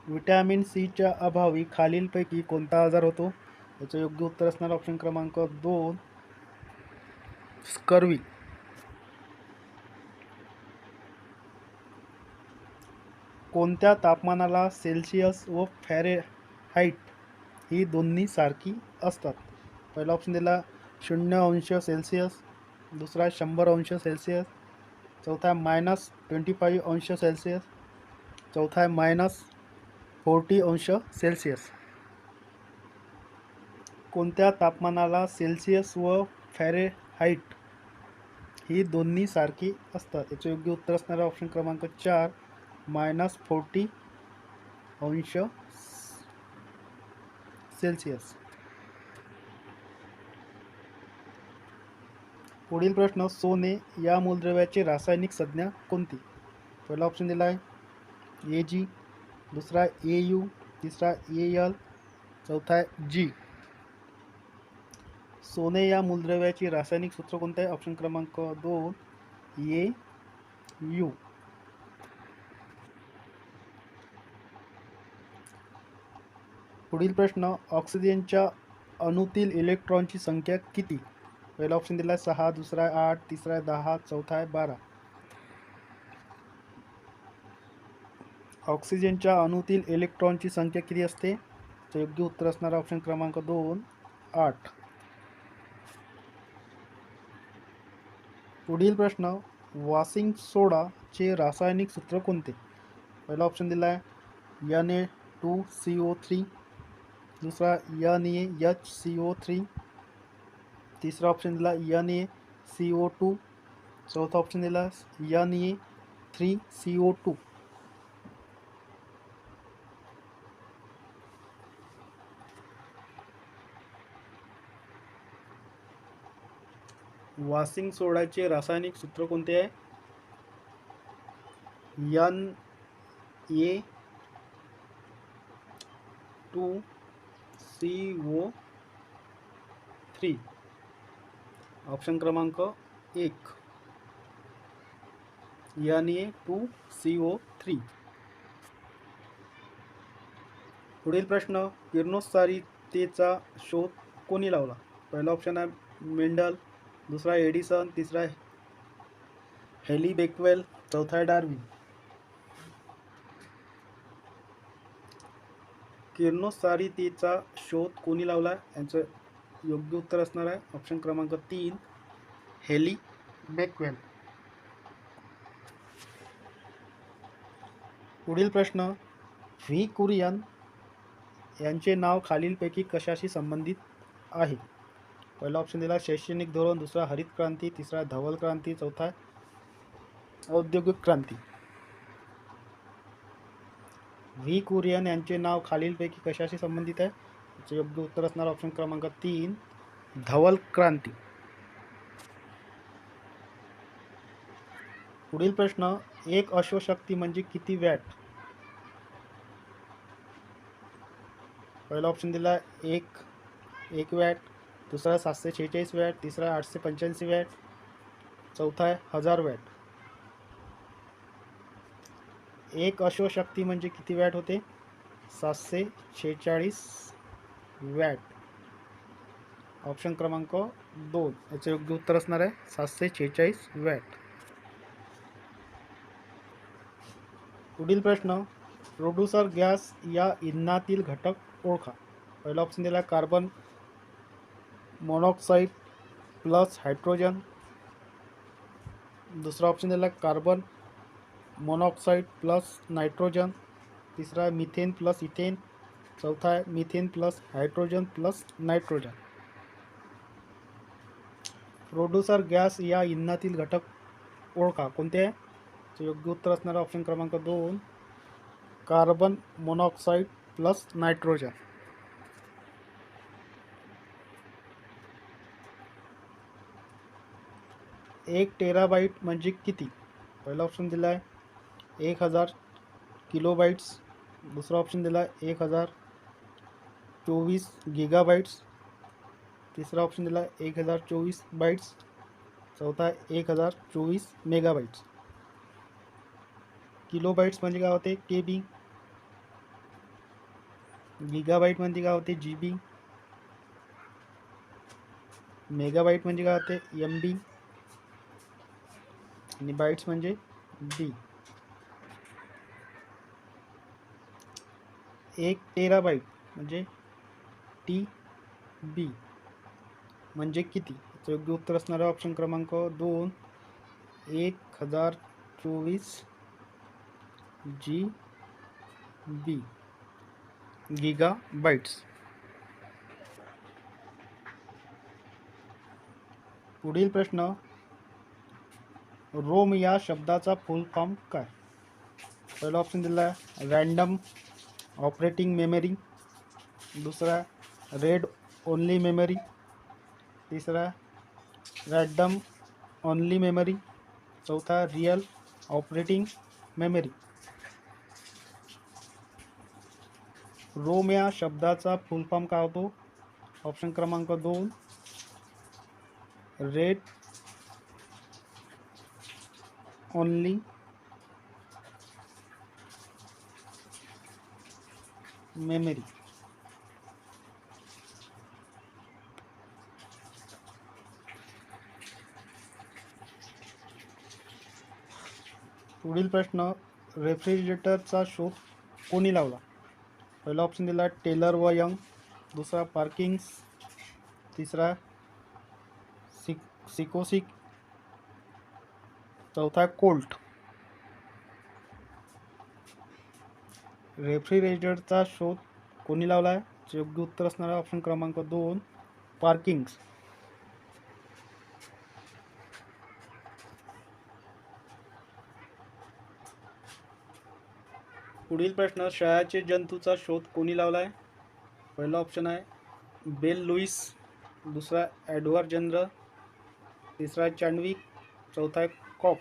विटॅमिन सी च्या अभावी खालीलपैकी कोणता आजार होतो? याचं योग्य उत्तर असणार ऑप्शन क्रमांक 2 स्कर्वी. कोणत्या तापमानाला सेल्सिअस व फॅरेनहाइट ही दोन्ही सारखी असतात? पहिला ऑप्शन दिला 0 अंश सेल्सिअस, दुसरा 100 अंश सेल्सिअस, चौथा -25 अंश सेल्सिअस, चौथा आहे -40 अंश सेल्सिअस. कोणत्या तापमानाला सेल्सिअस व फॅरेनहाइट ही दोन्ही सारखी असतात? याचे योग्य उत्तर असणारे ऑप्शन क्रमांक 4 -40 अंश सेल्सिअस. पुढील प्रश्न, सोने या मूलद्रव्याची रासायनिक संज्ञा कोणती? पहिला ऑप्शन दिला आहे Ag, दुसरा Au, तिसरा Al, चौथा आहे G. सोने या मूलद्रव्याची रासायनिक सूत्र कोणते आहे? ऑप्शन क्रमांक 2 Au. पुढील प्रश्न, ऑक्सिजनच्या अणूतील इलेक्ट्रॉनची संख्या किती? पहिला ऑप्शन दिला आहे 6, दुसरा आहे 8, तिसरा आहे 10, चौथा आहे 12. ऑक्सिजनच्या अणूतील इलेक्ट्रॉनची संख्या किती असते? तर योग्य उत्तर असणारा ऑप्शन क्रमांक 2 8. पुढील प्रश्न, वॉशिंग सोडाचे रासायनिक सूत्र कोणते? पहिला ऑप्शन दिला आहे Na2CO3, दुसरा NaHCO3, तिसरा ऑप्शन दिला NaCO2, चौथा ऑप्शन दिला Na3CO2. वॉशिंग सोडाचे रासायनिक सूत्र कोणते आहे? Na2CO3. ऑप्शन क्रमांक 1 Na2CO3. पुढील प्रश्न, किरणोत्सारीतेचा शोध कोणी लावला? पहिला ऑप्शन आहे मेंडल, दुसरा एडिसन, तिसरा हेली बेक्वेल, चौथा आहे डार्विन. किरणोत्सारीतेचा शोध कोणी लावला? यांचं योग्य उत्तर असणार आहे ऑप्शन क्रमांक 3 हेली बेक्वेल. पुढील प्रश्न, व्ही कुरियन यांचे नाव खालीलपैकी कशाशी संबंधित आहे? पहिला ऑप्शन दिला शैक्षणिक धोरण, दुसरा हरित क्रांती, तिसरा धवल क्रांती, चौथा औद्योगिक क्रांती. व्ही कुरियन यांचे नाव खालीलपैकी कशाशी संबंधित आहे? याचे योग्य उत्तर असणार ऑप्शन क्रमांक 3 धवल क्रांती. पुढील प्रश्न, एक अश्वशक्ती म्हणजे किती वॅट? पहिला ऑप्शन दिला 1 वॅट, दुसरा 746 वॅट, तिसरा 885 वॅट, चौथा आहे 1000 वॅट. एक अश्वशक्ती म्हणजे किती वॅट होते? 746 वॅट. ऑप्शन क्रमांक 2 याचे योग्य उत्तर असणार आहे 746 वॅट. पुढील प्रश्न, प्रोड्युसर गॅस या इंधनातील घटक ओळखा. पहिला ऑप्शन दिला कार्बन मोनॉक्साईड प्लस हायड्रोजन, दुसरा ऑप्शन दिला कार्बन मोनॉक्साईड प्लस नायट्रोजन, तिसरा मिथेन प्लस इथेन, चौथा आहे methane plus hydrogen plus nitrogen. Producer gas या इंधनातील घटक ओळखा, कोणते आहे? योग्य उत्तर असणार ऑप्शन क्रमांक 2 कार्बन मोनॉक्साईड प्लस नायट्रोजन. एक टेराबाईट म्हणजे किती? पहिला ऑप्शन दिला आहे 1000 किलोबाईट्स, दुसरा ऑप्शन दिला आहे 1024 गिगाबाईट्स, तिसरा ऑप्शन दिला आहे 1024 बाईट्स, चौथा आहे 1024 मेगाबाईट्स. किलोबाईट्स म्हणजे काय होते? KB. गिगाबाईट म्हणजे काय होते? GB. मेगाबाईट म्हणजे काय होते? MB. आणि बाईट्स म्हणजे B. 1 टेराबाईट म्हणजे TB म्हणजे किती? याचं योग्य उत्तर असणार आहे ऑप्शन क्रमांक 2 1024 GB गिगाबाईट्स. पुढील प्रश्न, रोम या शब्दाचा फुल फॉर्म काय? पहिला ऑप्शन दिला आहे रँडम ऑपरेटिंग मेमरी, दुसरा रेड ओनली मेमरी, तिसरा रँडम ओनली मेमरी, चौथा रियल ऑपरेटिंग मेमरी. रोम या शब्दाचा फुल फॉर्म काय होतो? ऑप्शन क्रमांक 2 रेड ओनली मेमरी. पुढील प्रश्न, रेफ्रिजरेटरचा शोध कोणी लावला? पहिला ऑप्शन दिला टेलर व यंग, दुसरा पार्किन्स, तिसरा सिकोसिक, चौथा कोल्ट. रेफ्रिजरेटरचा शोध कोणी लावला आहे? योग्य उत्तर असणार आहे ऑप्शन क्रमांक 2 पार्किन्स. पुढील प्रश्न, शहाचे जंतूचा शोध कोणी लावला आहे? पहिला ऑप्शन आहे बेल लुईस, दुसरा एडवर्ड जनरल, तिसरा चॅडविक, चौथा आहे कॉप.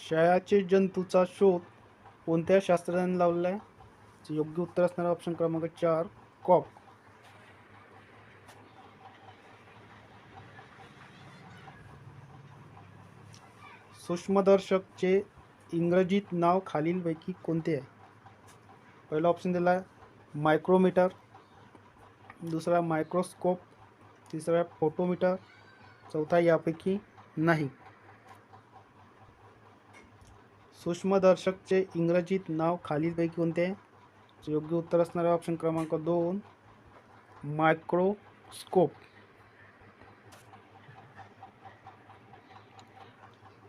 क्षयाचे जंतूचा शोध कोणत्या शास्त्रज्ञाने लावलेला आहे? योग्य उत्तर असणारा ऑप्शन क्रमांक 4 कॉक. सूक्ष्मदर्शकचे इंग्रजीत नाव खालीलपैकी कोणते आहे? पहिला ऑप्शन दिला आहे मायक्रोमीटर, दुसरा मायक्रोस्कोप, तिसरा फोटोमीटर, चौथा यापैकी नाही. सूक्ष्मदर्शकचे इंग्रजीत नाव खालीलपैकी कोणते आहे? योग्य उत्तर असणारा ऑप्शन क्रमांक 2 मायक्रोस्कोप.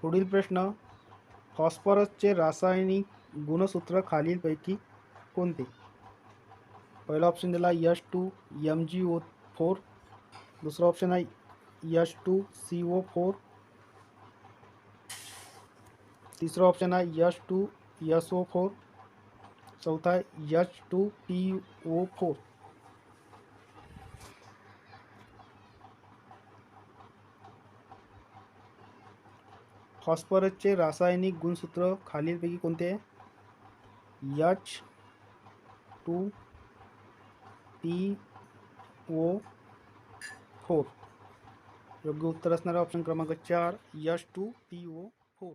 पुढील प्रश्न, फॉस्फरसचे रासायनिक गुणसूत्र खालीलपैकी कोणते? पहिला ऑप्शन दिला H2MgO4, दुसरा ऑप्शन आहे H2CO4, तिसरा ऑप्शन आहे H2SO4, चौथा आहे H2PO4. फॉस्फरसचे रासायनिक गुणसूत्र खालीलपैकी कोणते आहे? H2PO4. योग्य उत्तर असणारा ऑप्शन क्रमांक 4 H2PO4.